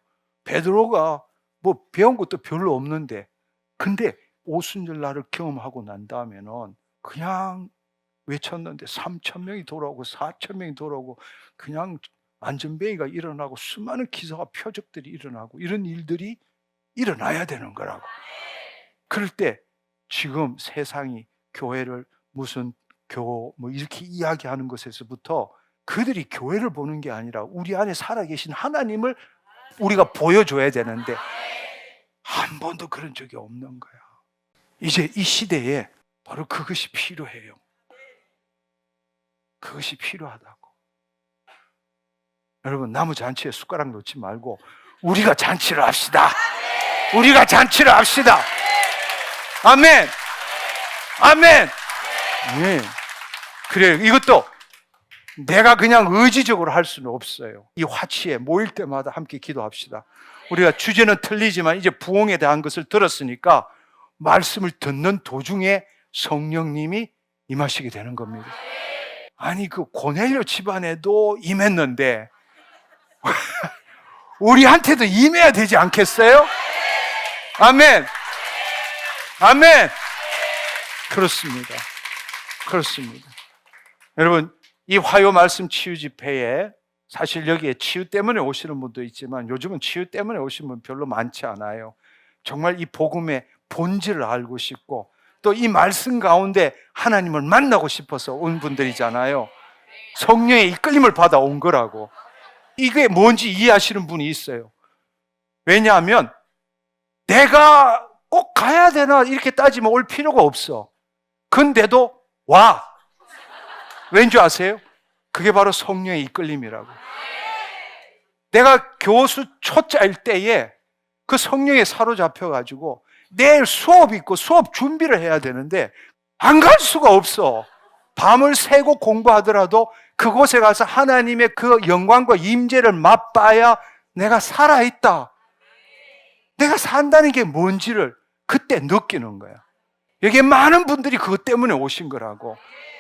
베드로가 뭐 배운 것도 별로 없는데, 근데 오순절날을 경험하고 난 다음에는 그냥 외쳤는데 3,000명이 돌아오고 4,000명이 돌아오고 그냥 안전뱅이가 일어나고 수많은 기사와 표적들이 일어나고 이런 일들이 일어나야 되는 거라고. 그럴 때 지금 세상이 교회를 무슨 뭐 이렇게 이야기하는 것에서부터 그들이 교회를 보는 게 아니라 우리 안에 살아계신 하나님을 우리가 보여줘야 되는데 한 번도 그런 적이 없는 거야. 이제 이 시대에 바로 그것이 필요해요. 그것이 필요하다고. 여러분, 나무 잔치에 숟가락 놓지 말고 우리가 잔치를 합시다. 우리가 잔치를 합시다. 아멘. 아멘. 네. 그래요. 이것도 내가 그냥 의지적으로 할 수는 없어요. 이 화치에 모일 때마다 함께 기도합시다. 우리가 주제는 틀리지만 이제 부흥에 대한 것을 들었으니까 말씀을 듣는 도중에 성령님이 임하시게 되는 겁니다. 아니, 그 고넬료 집안에도 임했는데 우리한테도 임해야 되지 않겠어요? 아멘. 아멘. 그렇습니다. 그렇습니다. 여러분, 이 화요 말씀 치유 집회에 사실 여기에 치유 때문에 오시는 분도 있지만 요즘은 치유 때문에 오시는 분 별로 많지 않아요. 정말 이 복음의 본질을 알고 싶고 또 이 말씀 가운데 하나님을 만나고 싶어서 온 분들이잖아요. 성령의 이끌림을 받아 온 거라고. 이게 뭔지 이해하시는 분이 있어요. 왜냐하면 내가 꼭 가야 되나 이렇게 따지면 올 필요가 없어. 근데도 와. 왠지 아세요? 그게 바로 성령의 이끌림이라고. 내가 교수 초짜일 때에 그 성령에 사로잡혀가지고 내일 수업 있고 수업 준비를 해야 되는데 안 갈 수가 없어. 밤을 새고 공부하더라도 그곳에 가서 하나님의 그 영광과 임재를 맛봐야 내가 살아있다, 내가 산다는 게 뭔지를 그때 느끼는 거야. 여기에 많은 분들이 그것 때문에 오신 거라고.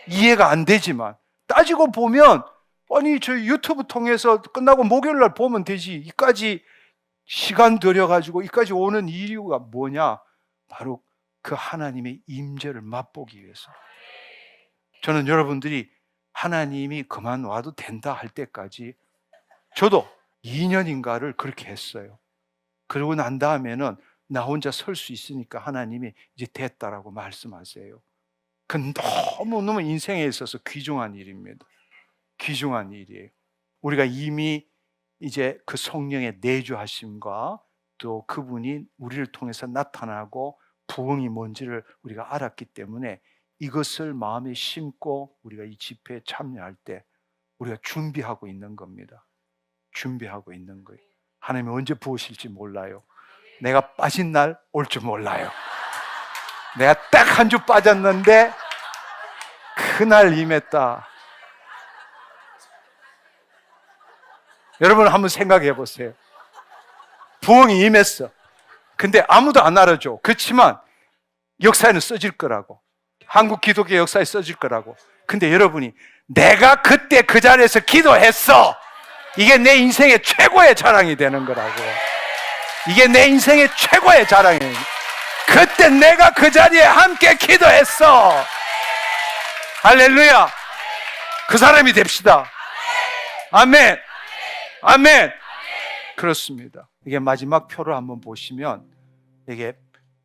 이해가 안 되지만 따지고 보면, 아니 저 유튜브 통해서 끝나고 목요일 날 보면 되지, 이까지 시간 들여가지고 이까지 오는 이유가 뭐냐? 바로 그 하나님의 임재를 맛보기 위해서. 저는 여러분들이 하나님이 그만 와도 된다 할 때까지 저도 2년인가를 그렇게 했어요. 그러고 난 다음에는 나 혼자 설 수 있으니까 하나님이 이제 됐다라고 말씀하세요. 그건 너무너무 인생에 있어서 귀중한 일입니다. 귀중한 일이에요. 우리가 이미 이제 그 성령의 내주하심과 또 그분이 우리를 통해서 나타나고 부흥이 뭔지를 우리가 알았기 때문에 이것을 마음에 심고 우리가 이 집회에 참여할 때 우리가 준비하고 있는 겁니다. 준비하고 있는 거예요. 하나님이 언제 부으실지 몰라요. 내가 빠진 날 올 줄 몰라요. 내가 딱 한 주 빠졌는데 그날 임했다. 여러분 한번 생각해 보세요. 부흥이 임했어. 근데 아무도 안 알아줘. 그렇지만 역사에는 써질 거라고. 한국 기독교 역사에 써질 거라고. 근데 여러분이 내가 그때 그 자리에서 기도했어, 이게 내 인생의 최고의 자랑이 되는 거라고. 이게 내 인생의 최고의 자랑이에요. 그때 내가 그 자리에 함께 기도했어. 할렐루야. 그 사람이 됩시다. 아멘. 아멘. 그렇습니다. 이게 마지막 표를 한번 보시면, 이게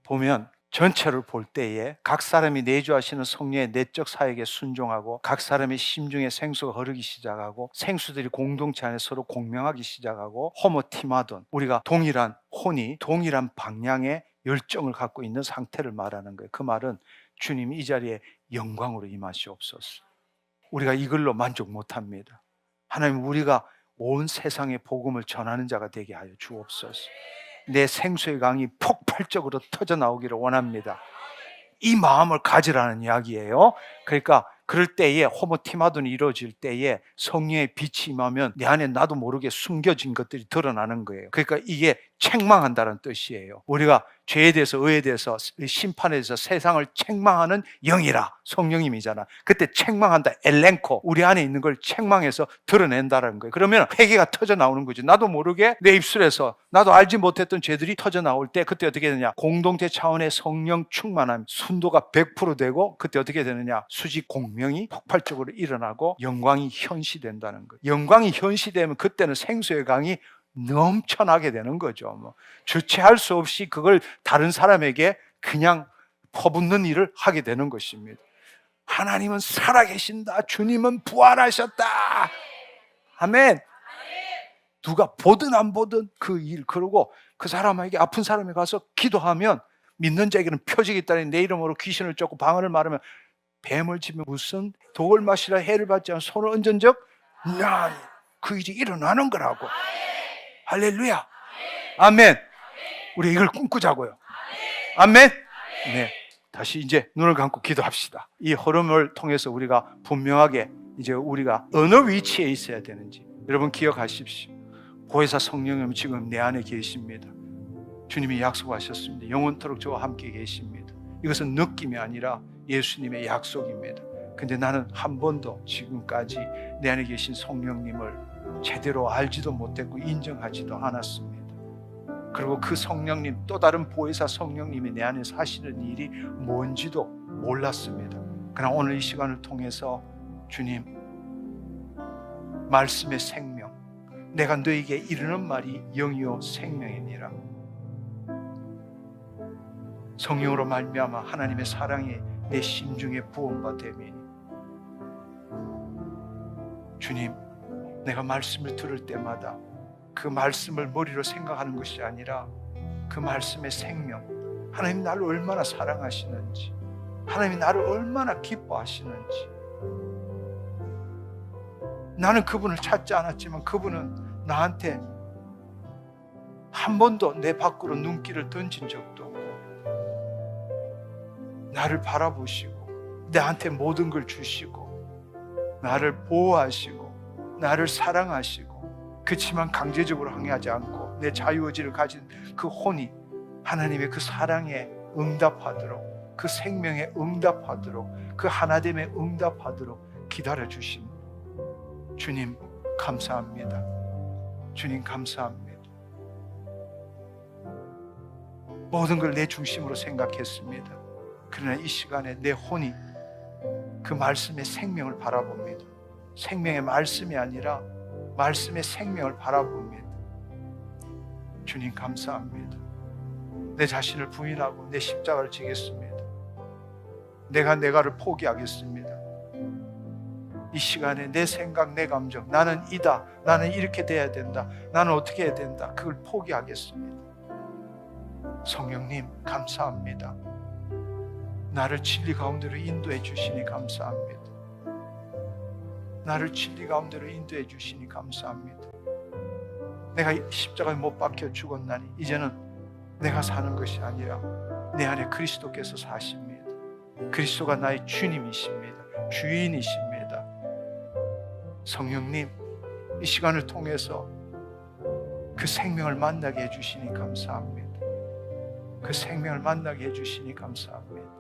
보면 전체를 볼 때에 각 사람이 내주하시는 성령의 내적 사역에 순종하고 각 사람의 심중에 생수가 흐르기 시작하고 생수들이 공동체 안에 서로 공명하기 시작하고 호모티마돈, 우리가 동일한 혼이 동일한 방향의 열정을 갖고 있는 상태를 말하는 거예요. 그 말은 주님이 이 자리에 영광으로 임하시옵소서. 우리가 이걸로 만족 못합니다. 하나님, 우리가 온 세상에 복음을 전하는 자가 되게 하여 주옵소서. 내 생수의 강이 폭발적으로 터져 나오기를 원합니다. 이 마음을 가지라는 이야기예요. 그러니까 그럴 때에 호모티마돈이 이루어질 때에 성령의 빛이 임하면 내 안에 나도 모르게 숨겨진 것들이 드러나는 거예요. 그러니까 이게 책망한다는 뜻이에요. 우리가 죄에 대해서, 의에 대해서, 심판에 대해서 세상을 책망하는 영이라, 성령님이잖아. 그때 책망한다, 엘렌코, 우리 안에 있는 걸 책망해서 드러낸다는 거예요. 그러면 회개가 터져 나오는 거죠. 나도 모르게 내 입술에서 나도 알지 못했던 죄들이 터져 나올 때 그때 어떻게 되느냐, 공동체 차원의 성령 충만함, 순도가 100% 되고, 그때 어떻게 되느냐, 수직 공명이 폭발적으로 일어나고 영광이 현시된다는 거예요. 영광이 현시되면 그때는 생수의 강이 넘쳐나게 되는 거죠. 주체할 수 없이 그걸 다른 사람에게 그냥 퍼붓는 일을 하게 되는 것입니다. 하나님은 살아계신다. 주님은 부활하셨다. 아멘. 누가 보든 안 보든 그 일, 그러고 그 사람에게, 아픈 사람에 가서 기도하면 믿는 자에게는 표적이 있다니, 내 이름으로 귀신을 쫓고 방언을 말하면 뱀을 치면 무슨 독을 마시라 해를 받지 않은 손을 얹은 적 그 일이 일어나는 거라고. 할렐루야. 아멘. 우리 이걸 꿈꾸자고요. 아멘. 네. 다시 이제 눈을 감고 기도합시다. 이 흐름을 통해서 우리가 분명하게 이제 우리가 어느 위치에 있어야 되는지 여러분 기억하십시오. 보혜사 성령님 지금 내 안에 계십니다. 주님이 약속하셨습니다. 영원토록 저와 함께 계십니다. 이것은 느낌이 아니라 예수님의 약속입니다. 근데 나는 한 번도 지금까지 내 안에 계신 성령님을 제대로 알지도 못했고 인정하지도 않았습니다. 그리고 그 성령님, 또 다른 보혜사 성령님이 내 안에 사시는 일이 뭔지도 몰랐습니다. 그러나 오늘 이 시간을 통해서 주님, 말씀의 생명, 내가 너에게 이르는 말이 영이요 생명이니라. 성령으로 말미암아 하나님의 사랑이 내 심중에 부음받음이니, 주님, 내가 말씀을 들을 때마다 그 말씀을 머리로 생각하는 것이 아니라 그 말씀의 생명, 하나님 나를 얼마나 사랑하시는지, 하나님이 나를 얼마나 기뻐하시는지, 나는 그분을 찾지 않았지만 그분은 나한테 한 번도 내 밖으로 눈길을 던진 적도 없고 나를 바라보시고 나한테 모든 걸 주시고 나를 보호하시고 나를 사랑하시고, 그렇지만 강제적으로 항의하지 않고 내 자유의지를 가진 그 혼이 하나님의 그 사랑에 응답하도록, 그 생명에 응답하도록, 그 하나됨에 응답하도록 기다려주신 주님 감사합니다. 주님 감사합니다. 모든 걸 내 중심으로 생각했습니다. 그러나 이 시간에 내 혼이 그 말씀의 생명을 바라봅니다. 생명의 말씀이 아니라 말씀의 생명을 바라봅니다. 주님 감사합니다. 내 자신을 부인하고 내 십자가를 지겠습니다. 내가를 포기하겠습니다. 이 시간에 내 생각, 내 감정, 나는 이다, 나는 이렇게 돼야 된다, 나는 어떻게 해야 된다, 그걸 포기하겠습니다. 성령님 감사합니다. 나를 진리 가운데로 인도해 주시니 감사합니다. 나를 진리 가운데로 인도해 주시니 감사합니다. 내가 십자가에 못 박혀 죽었나니 이제는 내가 사는 것이 아니라 내 안에 그리스도께서 사십니다. 그리스도가 나의 주님이십니다. 주인이십니다. 성령님, 이 시간을 통해서 그 생명을 만나게 해주시니 감사합니다. 그 생명을 만나게 해주시니 감사합니다.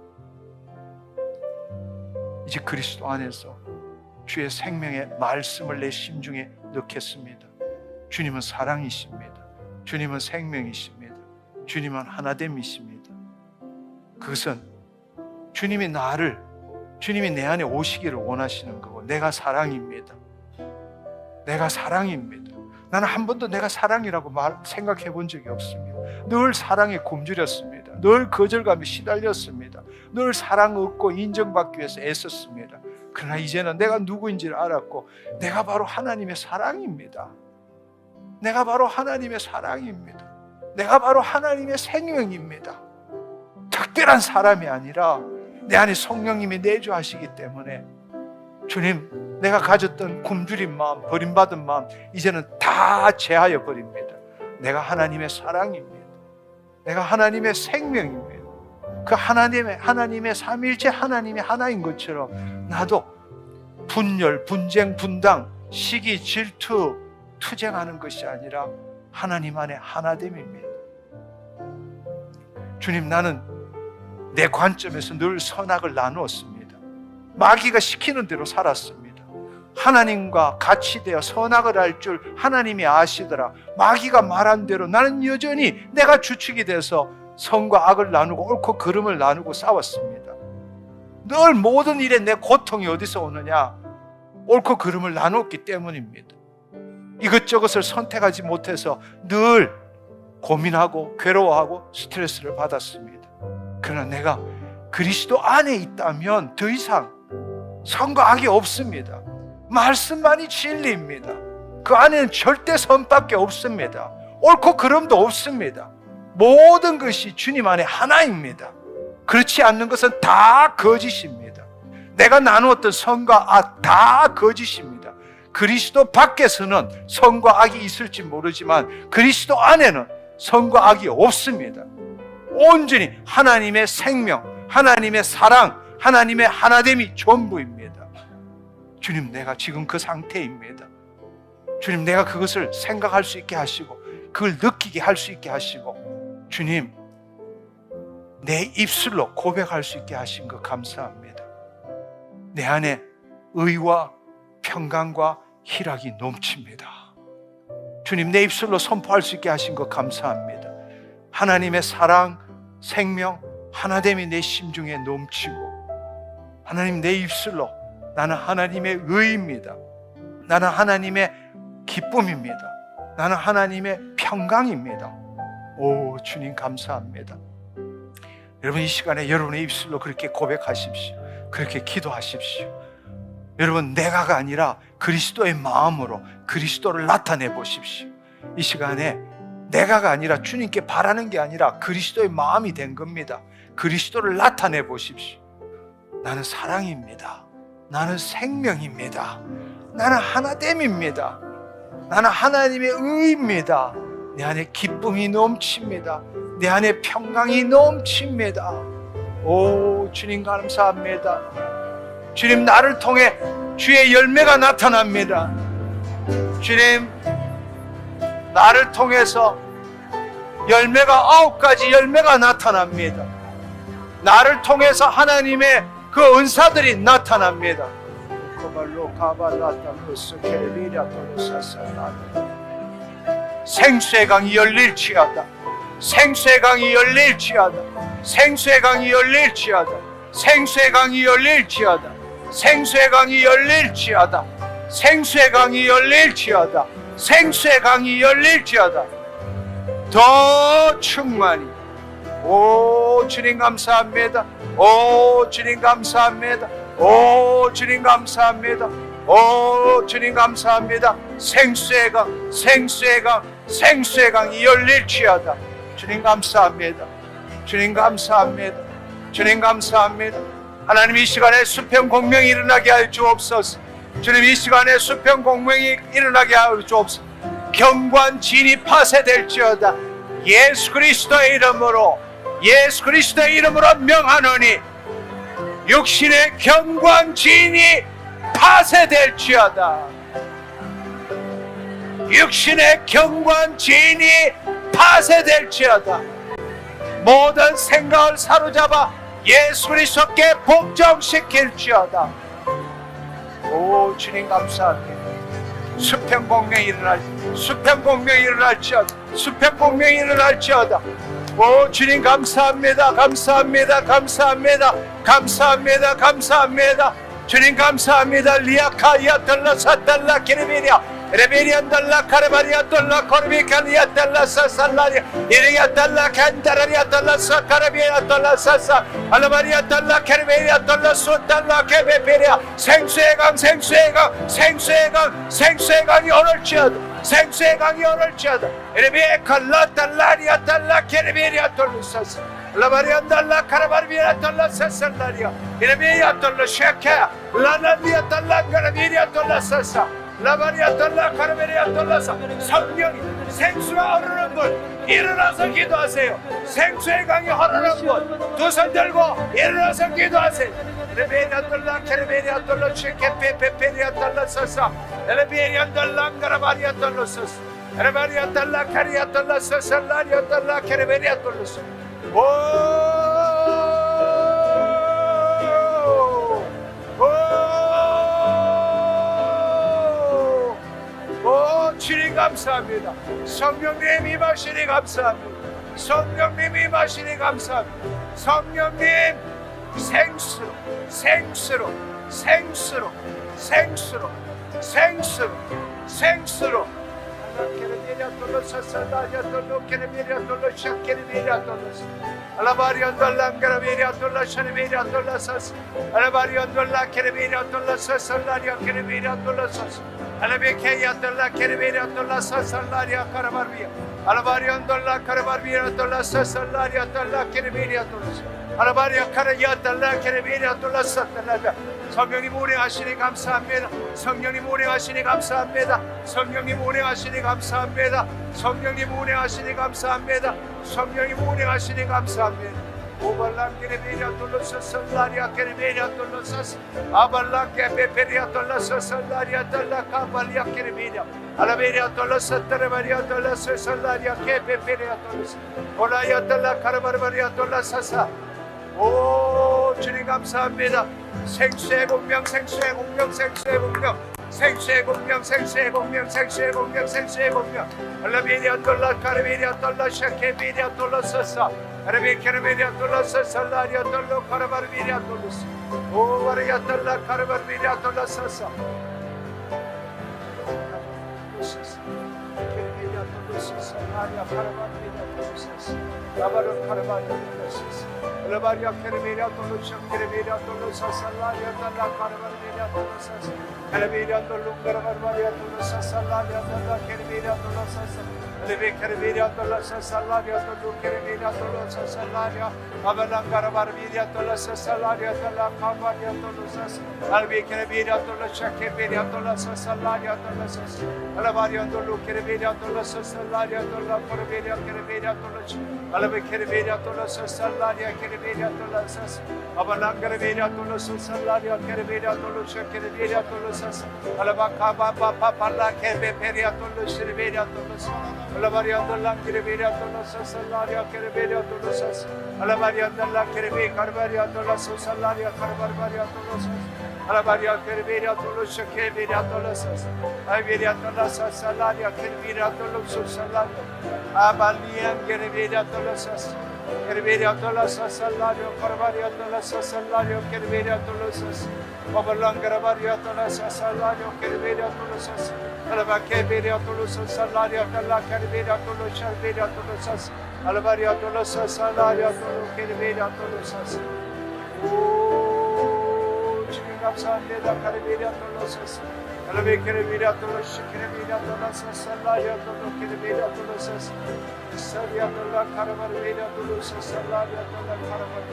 이제 그리스도 안에서 주의 생명의 말씀을 내 심중에 넣겠습니다. 주님은 사랑이십니다. 주님은 생명이십니다. 주님은 하나됨이십니다. 그것은 주님이 내 안에 오시기를 원하시는 거고, 내가 사랑입니다. 내가 사랑입니다. 나는 한 번도 내가 사랑이라고 생각해 본 적이 없습니다. 늘 사랑에 굶주렸습니다. 늘 거절감에 시달렸습니다. 늘 사랑 얻고 인정받기 위해서 애썼습니다. 그러나 이제는 내가 누구인지를 알았고, 내가 바로 하나님의 사랑입니다. 내가 바로 하나님의 사랑입니다. 내가 바로 하나님의 생명입니다. 특별한 사람이 아니라 내 안에 성령님이 내주하시기 때문에, 주님, 내가 가졌던 굶주린 마음, 버림받은 마음 이제는 다 제하여 버립니다. 내가 하나님의 사랑입니다. 내가 하나님의 생명입니다. 그 하나님의 삼위일체 하나님이 하나인 것처럼 나도 분열, 분쟁, 분당, 시기, 질투, 투쟁하는 것이 아니라 하나님 안에 하나됨입니다. 주님, 나는 내 관점에서 늘 선악을 나누었습니다. 마귀가 시키는 대로 살았습니다. 하나님과 같이 되어 선악을 알 줄 하나님이 아시더라. 마귀가 말한 대로 나는 여전히 내가 주축이 돼서 선과 악을 나누고 옳고 그름을 나누고 싸웠습니다. 늘 모든 일에 내 고통이 어디서 오느냐? 옳고 그름을 나눴기 때문입니다. 이것저것을 선택하지 못해서 늘 고민하고 괴로워하고 스트레스를 받았습니다. 그러나 내가 그리스도 안에 있다면 더 이상 선과 악이 없습니다. 말씀만이 진리입니다. 그 안에는 절대 선밖에 없습니다. 옳고 그름도 없습니다. 모든 것이 주님 안에 하나입니다. 그렇지 않는 것은 다 거짓입니다. 내가 나누었던 선과 악 다 거짓입니다. 그리스도 밖에서는 선과 악이 있을지 모르지만 그리스도 안에는 선과 악이 없습니다. 온전히 하나님의 생명, 하나님의 사랑, 하나님의 하나됨이 전부입니다. 주님, 내가 지금 그 상태입니다. 주님, 내가 그것을 생각할 수 있게 하시고 그걸 느끼게 할 수 있게 하시고, 주님, 내 입술로 고백할 수 있게 하신 것 감사합니다. 내 안에 의와 평강과 희락이 넘칩니다. 주님, 내 입술로 선포할 수 있게 하신 것 감사합니다. 하나님의 사랑, 생명, 하나됨이 내 심중에 넘치고, 하나님, 내 입술로 나는 하나님의 의입니다. 나는 하나님의 기쁨입니다. 나는 하나님의 평강입니다. 오, 주님 감사합니다. 여러분, 이 시간에 여러분의 입술로 그렇게 고백하십시오. 그렇게 기도하십시오. 여러분, 내가가 아니라 그리스도의 마음으로 그리스도를 나타내 보십시오. 이 시간에 내가가 아니라 주님께 바라는 게 아니라 그리스도의 마음이 된 겁니다. 그리스도를 나타내 보십시오. 나는 사랑입니다. 나는 생명입니다. 나는 하나됨입니다. 나는 하나님의 의입니다. 내 안에 기쁨이 넘칩니다. 내 안에 평강이 넘칩니다. 오 주님 감사합니다. 주님 나를 통해 주의 열매가 나타납니다. 주님 나를 통해서 열매가 9가지 열매가 나타납니다. 나를 통해서 하나님의 그 은사들이 나타납니다. 생수의 강이 열릴지어다. 생수의 강이 열릴지어다. 생수의 강이 열릴지어다. 생수의 강이 열릴지어다. 생수의 강이 열릴지어다. 생수의 강이 열릴지어다. 생수의 강이 열릴지어다. 더 충만히. 오 주님 감사합니다. 오 주님 감사합니다. 오 주님 감사합니다. 오 주님 감사합니다. 생수의 강, 생수의 강, 생수의 강이 열릴지어다. 주님 감사합니다. 주님 감사합니다. 주님 감사합니다. 하나님 이 시간에 수평 공명이 일어나게 하여 주옵소서. 주님 이 시간에 수평 공명이 일어나게 하여 주옵소서. 경관진이 파쇄될지어다. 예수 그리스도의 이름으로, 예수 그리스도의 이름으로 명하노니 육신의 경관진이 파쇄될지어다. 육신의 경관진이 파쇄될지어다. 모든 생각을 사로잡아 예수 그리스도께 복종시킬지어다. 오 주님 감사합니다. 수평공명이 일어날지어다. 수평공명이 일어날지어다. 오 주님 감사합니다. 감사합니다. 감사합니다. 감사합니다. 감사합니다. 주님 감사합니다. 리아카이아 달라 사달라 키르비리아 레베리안 달라 카르바리아 달라 코르비카리아 달라 사살라리아 이리아 달라 칸다라리아 달라 사카르비아 달라 사사 알라바리아 달라 카르베리아 달라 소달라 케베베리아 생수의 강 생수의 강 생수의 강 생수의 강이 오를지어다. 생수의 강이 오를지어다. 레베카 라달라리아 달라 케르베리아 달라 사사 라바리아 달라 카르바리아 달라 사살라리아 이레베리아 달라 샤카 라나리아 달라 카르베리아 달라 사사 라바리아 달라 카르베리아 달라사 성령이 생수가 흐르는 분 일어나서 기도하세요. 생수의 강이 흐르는 분 두 손 들고 일어나서 기도하세요. 레베리아 달라 카르베리아 달라 쉐케페페페리아 달라사사 레베리아 달라 카르바리아 달라사사 레바리아 달라 카리아 달라사사 라리아 달라 카르베리아 달라사 주님 감사합니다. 성령님 임하시니 감사합니다. 성령님 임하시니 감사합니다. 성령님 생수로 생수로 생수로 생수로 생수로 생수로 Alabarian dollar, Carabiria dollar, Shanabiria dollar, Alabarian dollar, Carabiria dollar, Salaria, Carabiria dollar, Alabekaya dollar, Carabiria dollar, Salaria, Carabarbia, Alabarian dollar, Carabarbia dollar, Salaria dollar, Carabiria dollar, Alabaria Caraya dollar, Carabiria dollar, Satalaga. 성령님 운행하시니 감사합니다. 성령님 운행하시니 감사합니다. 성령님 운행하시니 감사합니다. 성령님 운행하시니 감사합니다. 성령님 운행하시니 감사합니다. 오발랑게레베리아 돌로서 설라리아 게레베리아 돌로서 아발랑게 베페리아 돌로서 설라리아 돌라 카발리아 게레베리아 알라베리아 돌로서 테레바리아 돌로서 설라리아 게베페리아 돌로서 올라야 돌라 카르바르바리아 돌로서 오 주님 감사합니다. 생수의 공명 생수의 공명 생수의 공명 생수의 공명 생수의 공명 생수의 공명 생수의 공명 알라베리아 돌라 카르베리아 돌라 샤케베리아 돌로서사 아르베케르베리아 돌로서사 라리아 돌로 카르바르베리아 돌로서 오 바리아 돌라 카르바르베리아 돌로서사 케르베리아 돌로서사 라리아 카르바르베리아 돌로서사 라바르 카르바리아 돌로서사 Alabaria Kereberia Tolosha Kereberia Tolosa Salaria Tala Caravaria Tolosa Alabaria Tolunga Caravaria Tolosa Salaria Tala Kereberia Tolosa Levekerviria tola salaria tola kerviria tola salaria abalangara barviria tola salaria tola kavaria tola sas alvekerviria tola shakeviria tola salaria tola sas alavaria tola kerviria tola salaria tola korviria kerviria tola alvekerviria tola salaria kerviria tola sas abalangara viria tola salaria kerviria tola shakeviria tola sas alavakaba papa parla kerviria tola shirviria tola Alavariando la kereveriando la salaria kereveriando la sas alavariando la kereve carvariando la salaria carvariando la sas alavaria kereveriando la shakeveriando la sas ayveriando la salaria kereveriando la salaria abalian kereveriando la sas kereveriando la salaria carvariando la salaria kereveriando la sas Babalangara variando la salaria kereveriando la sas Alavakeberia tolosa salaria kala kerberia tolosa beria tolosa alavaria tolosa salaria tolo kerberia tolosa oh chingap sande da kerberia tolosa alave kerberia tolosa kerberia tolosa salaria tolo kerberia tolosa saria tola karavar beria tolosa salaria tola karavar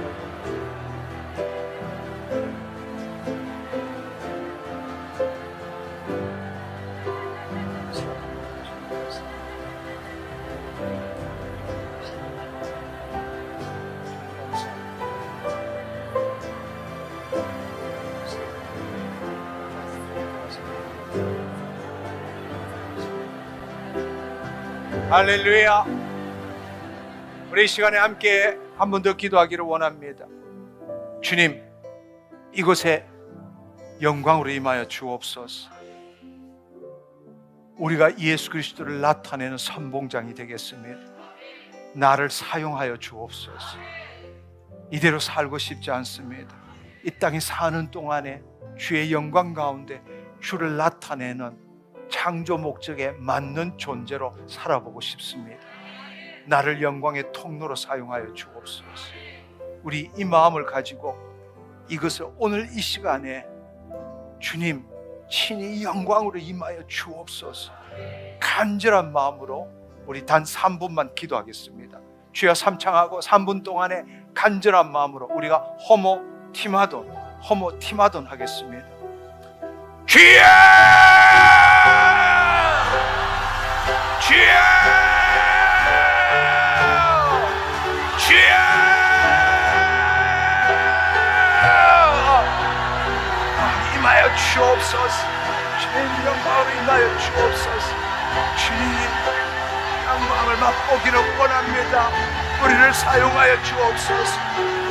할렐루야. 우리 이 시간에 함께 한 번 더 기도하기를 원합니다. 주님, 이곳에 영광으로 임하여 주옵소서. 우리가 예수 그리스도를 나타내는 선봉장이 되겠습니다. 나를 사용하여 주옵소서. 이대로 살고 싶지 않습니다. 이 땅에 사는 동안에 주의 영광 가운데 주를 나타내는 창조 목적에 맞는 존재로 살아보고 싶습니다. 나를 영광의 통로로 사용하여 주옵소서. 우리 이 마음을 가지고 이것을 오늘 이 시간에 주님 친히 영광으로 임하여 주옵소서. 간절한 마음으로 우리 단 3분만 기도하겠습니다. 주여 삼창하고 3분 동안에 간절한 마음으로 우리가 호모 티마돈 하겠습니다. 주여! 주여! 주여! 임하여 주옵소서. 주님 영광으로 임하여 주옵소서. 주님 영광을 맛보기를 원합니다. 우리를 사용하여 주옵소서.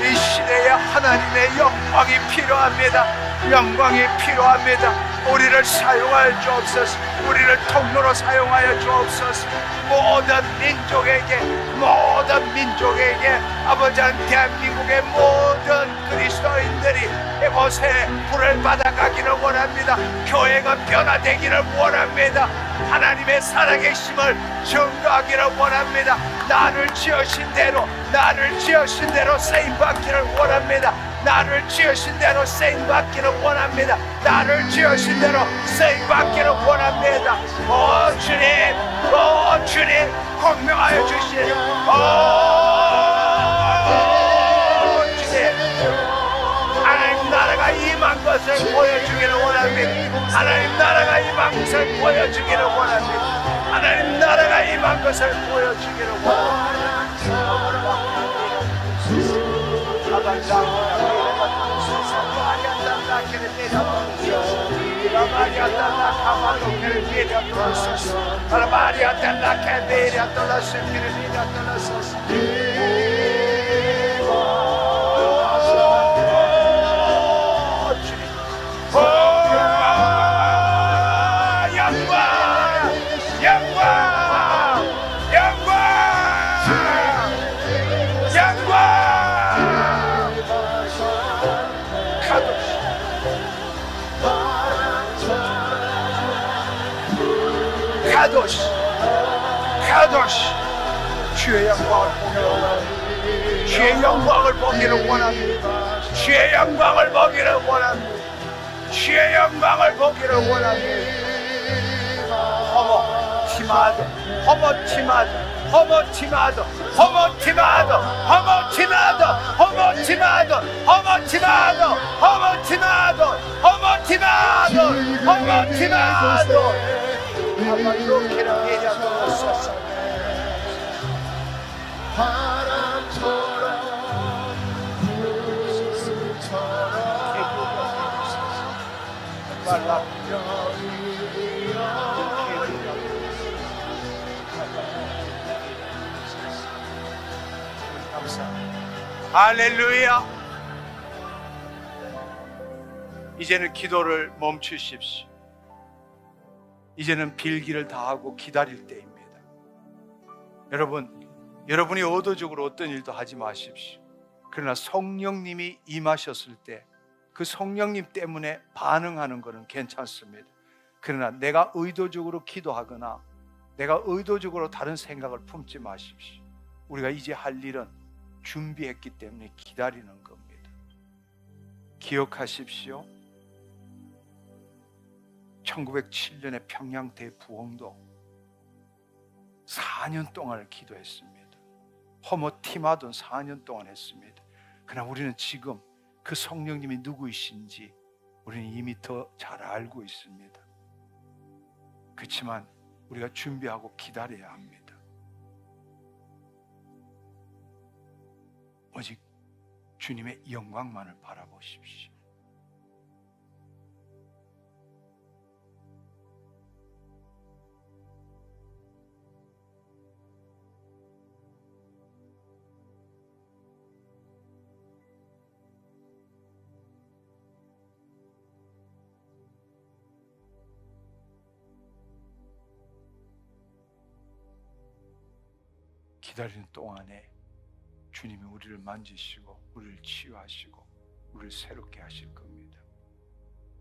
이 시대에 하나님의 영광이 필요합니다. 영광이 필요합니다. 우리를 사용하여 주옵소서. 우리를 통로로 사용하여 주옵소서. 모든 민족에게 아버지 하나님 대한민국의 모든 그리스도인들이 이곳에 불을 받아가기를 원합니다. 교회가 변화되기를 원합니다. 하나님의 살아계심을 증거하기를 원합니다. 나를 지으신 대로 쓰임받기를 원합니다. 나를 지으신 대로 쓰임받기를 원합니다. 나를 지으신 대로 쓰임받기를 원합니다. 오 주님 공명하여 주시니 주님 하나님 나라가 임한 것을 보여주기를 원합니다. 하나님 나라가 임한 것을 보여주기를 원합니다. 하나님 나라가 임한 것을 보여주기를 원합니다. 카도시 주의 영광을 보기를 원합니다. 주의 영광을 보기를 원합니다. 주의 영광을 보기를 원합니다. 주의 영광을 보기를 원합니다. 호모 티마돈 허머치마도 허머치마도 허머치마도 허머치마도 허머치마도 허머치마도 허머치마도 허머치마도 허머치마도 아마도케라 예자도소서 바람처럼 할렐루야. 이제는 기도를 멈추십시오. 이제는 빌기를 다하고 기다릴 때입니다. 여러분이 의도적으로 어떤 일도 하지 마십시오. 그러나 성령님이 임하셨을 때 그 성령님 때문에 반응하는 것은 괜찮습니다. 그러나 내가 의도적으로 기도하거나 내가 의도적으로 다른 생각을 품지 마십시오. 우리가 이제 할 일은 준비했기 때문에 기다리는 겁니다. 기억하십시오. 1907년에 평양 대부흥도 4년 동안을 기도했습니다. 허머티마돈 4년 동안 했습니다. 그러나 우리는 지금 그 성령님이 누구이신지 우리는 이미 더 잘 알고 있습니다. 그렇지만 우리가 준비하고 기다려야 합니다. 오직 주님의 영광만을 바라보십시오. 기다리는 동안에 주님이 우리를 만지시고 우리를 치유하시고 우리를 새롭게 하실 겁니다.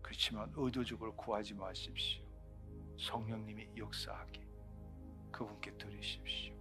그렇지만 의도적으로 구하지 마십시오. 성령님이 역사하게 그분께 드리십시오.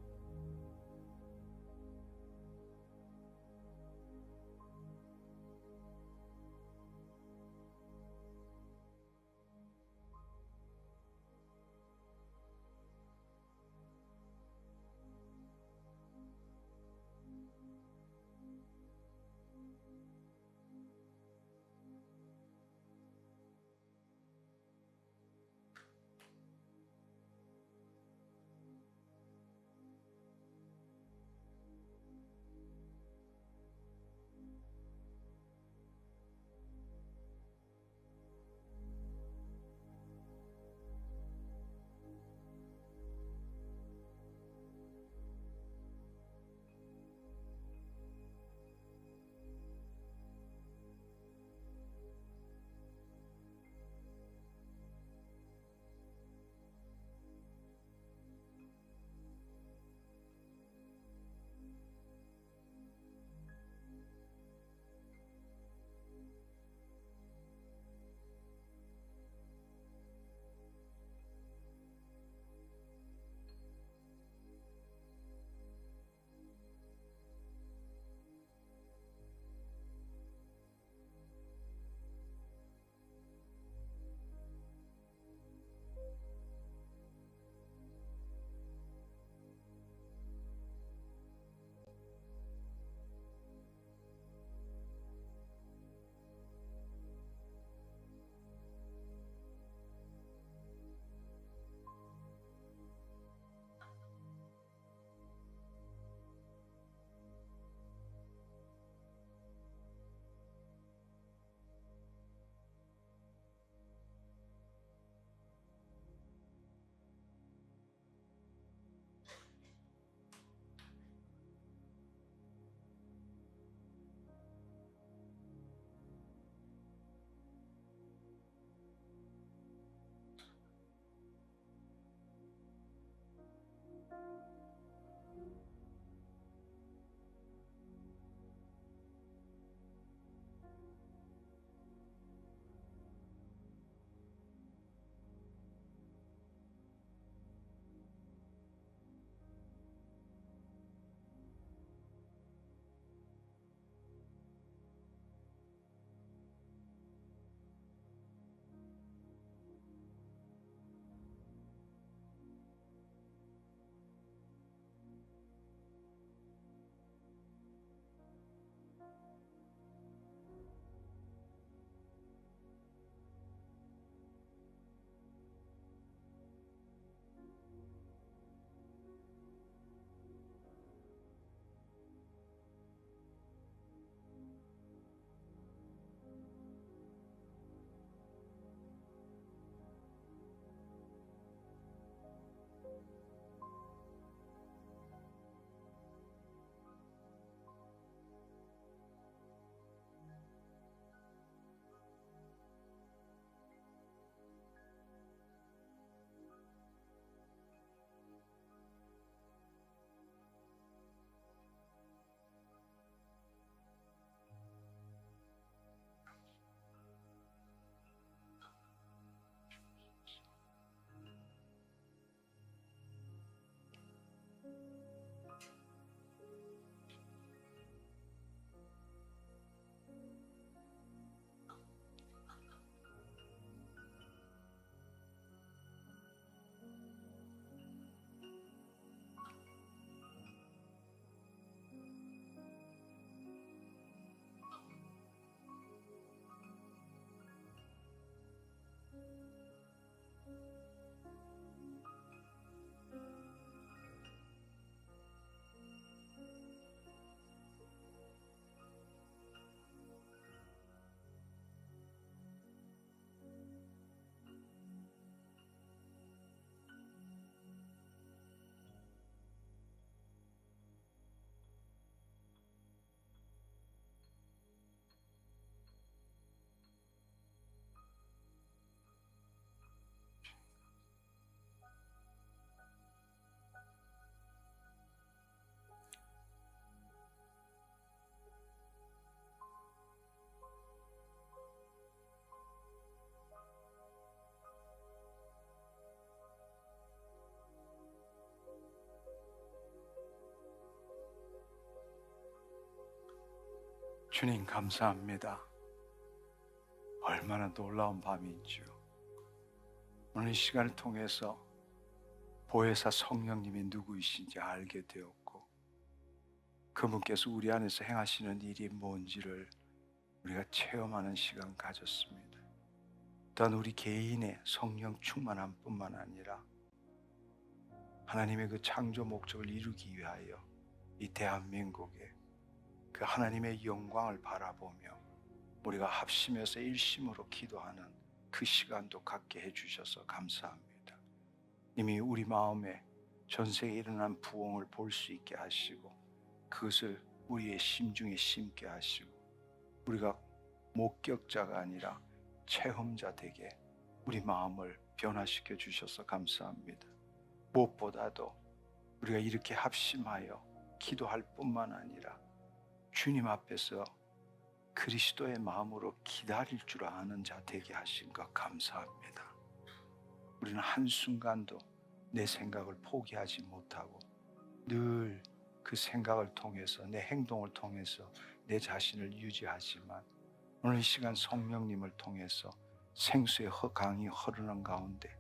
주님 감사합니다. 얼마나 놀라운 밤이지요. 오늘 이 시간을 통해서 보혜사 성령님이 누구이신지 알게 되었고, 그분께서 우리 안에서 행하시는 일이 뭔지를 우리가 체험하는 시간 가졌습니다. 또한 우리 개인의 성령 충만함 뿐만 아니라 하나님의 그 창조 목적을 이루기 위하여 이 대한민국에 그 하나님의 영광을 바라보며 우리가 합심해서 일심으로 기도하는 그 시간도 갖게 해주셔서 감사합니다. 이미 우리 마음에 전 세계에 일어난 부흥을 볼 수 있게 하시고 그것을 우리의 심중에 심게 하시고 우리가 목격자가 아니라 체험자 되게 우리 마음을 변화시켜 주셔서 감사합니다. 무엇보다도 우리가 이렇게 합심하여 기도할 뿐만 아니라 주님 앞에서 그리스도의 마음으로 기다릴 줄 아는 자 되게 하신 것 감사합니다. 우리는 한순간도 내 생각을 포기하지 못하고 늘 그 생각을 통해서 내 행동을 통해서 내 자신을 유지하지만 오늘 이 시간 성령님을 통해서 생수의 강이 흐르는 가운데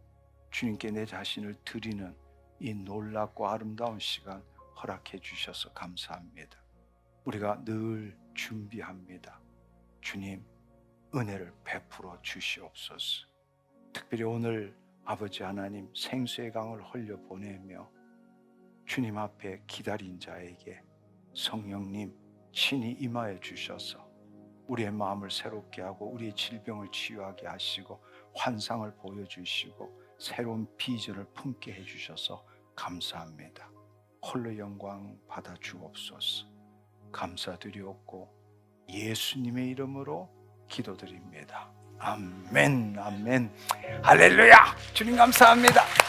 주님께 내 자신을 드리는 이 놀랍고 아름다운 시간 허락해 주셔서 감사합니다. 우리가 늘 준비합니다. 주님, 은혜를 베풀어 주시옵소서. 특별히 오늘 아버지 하나님 생수의 강을 흘려 보내며 주님 앞에 기다린 자에게 성령님 친히 임하여 주셔서 우리의 마음을 새롭게 하고 우리의 질병을 치유하게 하시고 환상을 보여주시고 새로운 비전을 품게 해주셔서 감사합니다. 홀로 영광 받아 주옵소서. 감사드리옵고 예수님의 이름으로 기도드립니다. 아멘, 아멘, 할렐루야. 주님 감사합니다.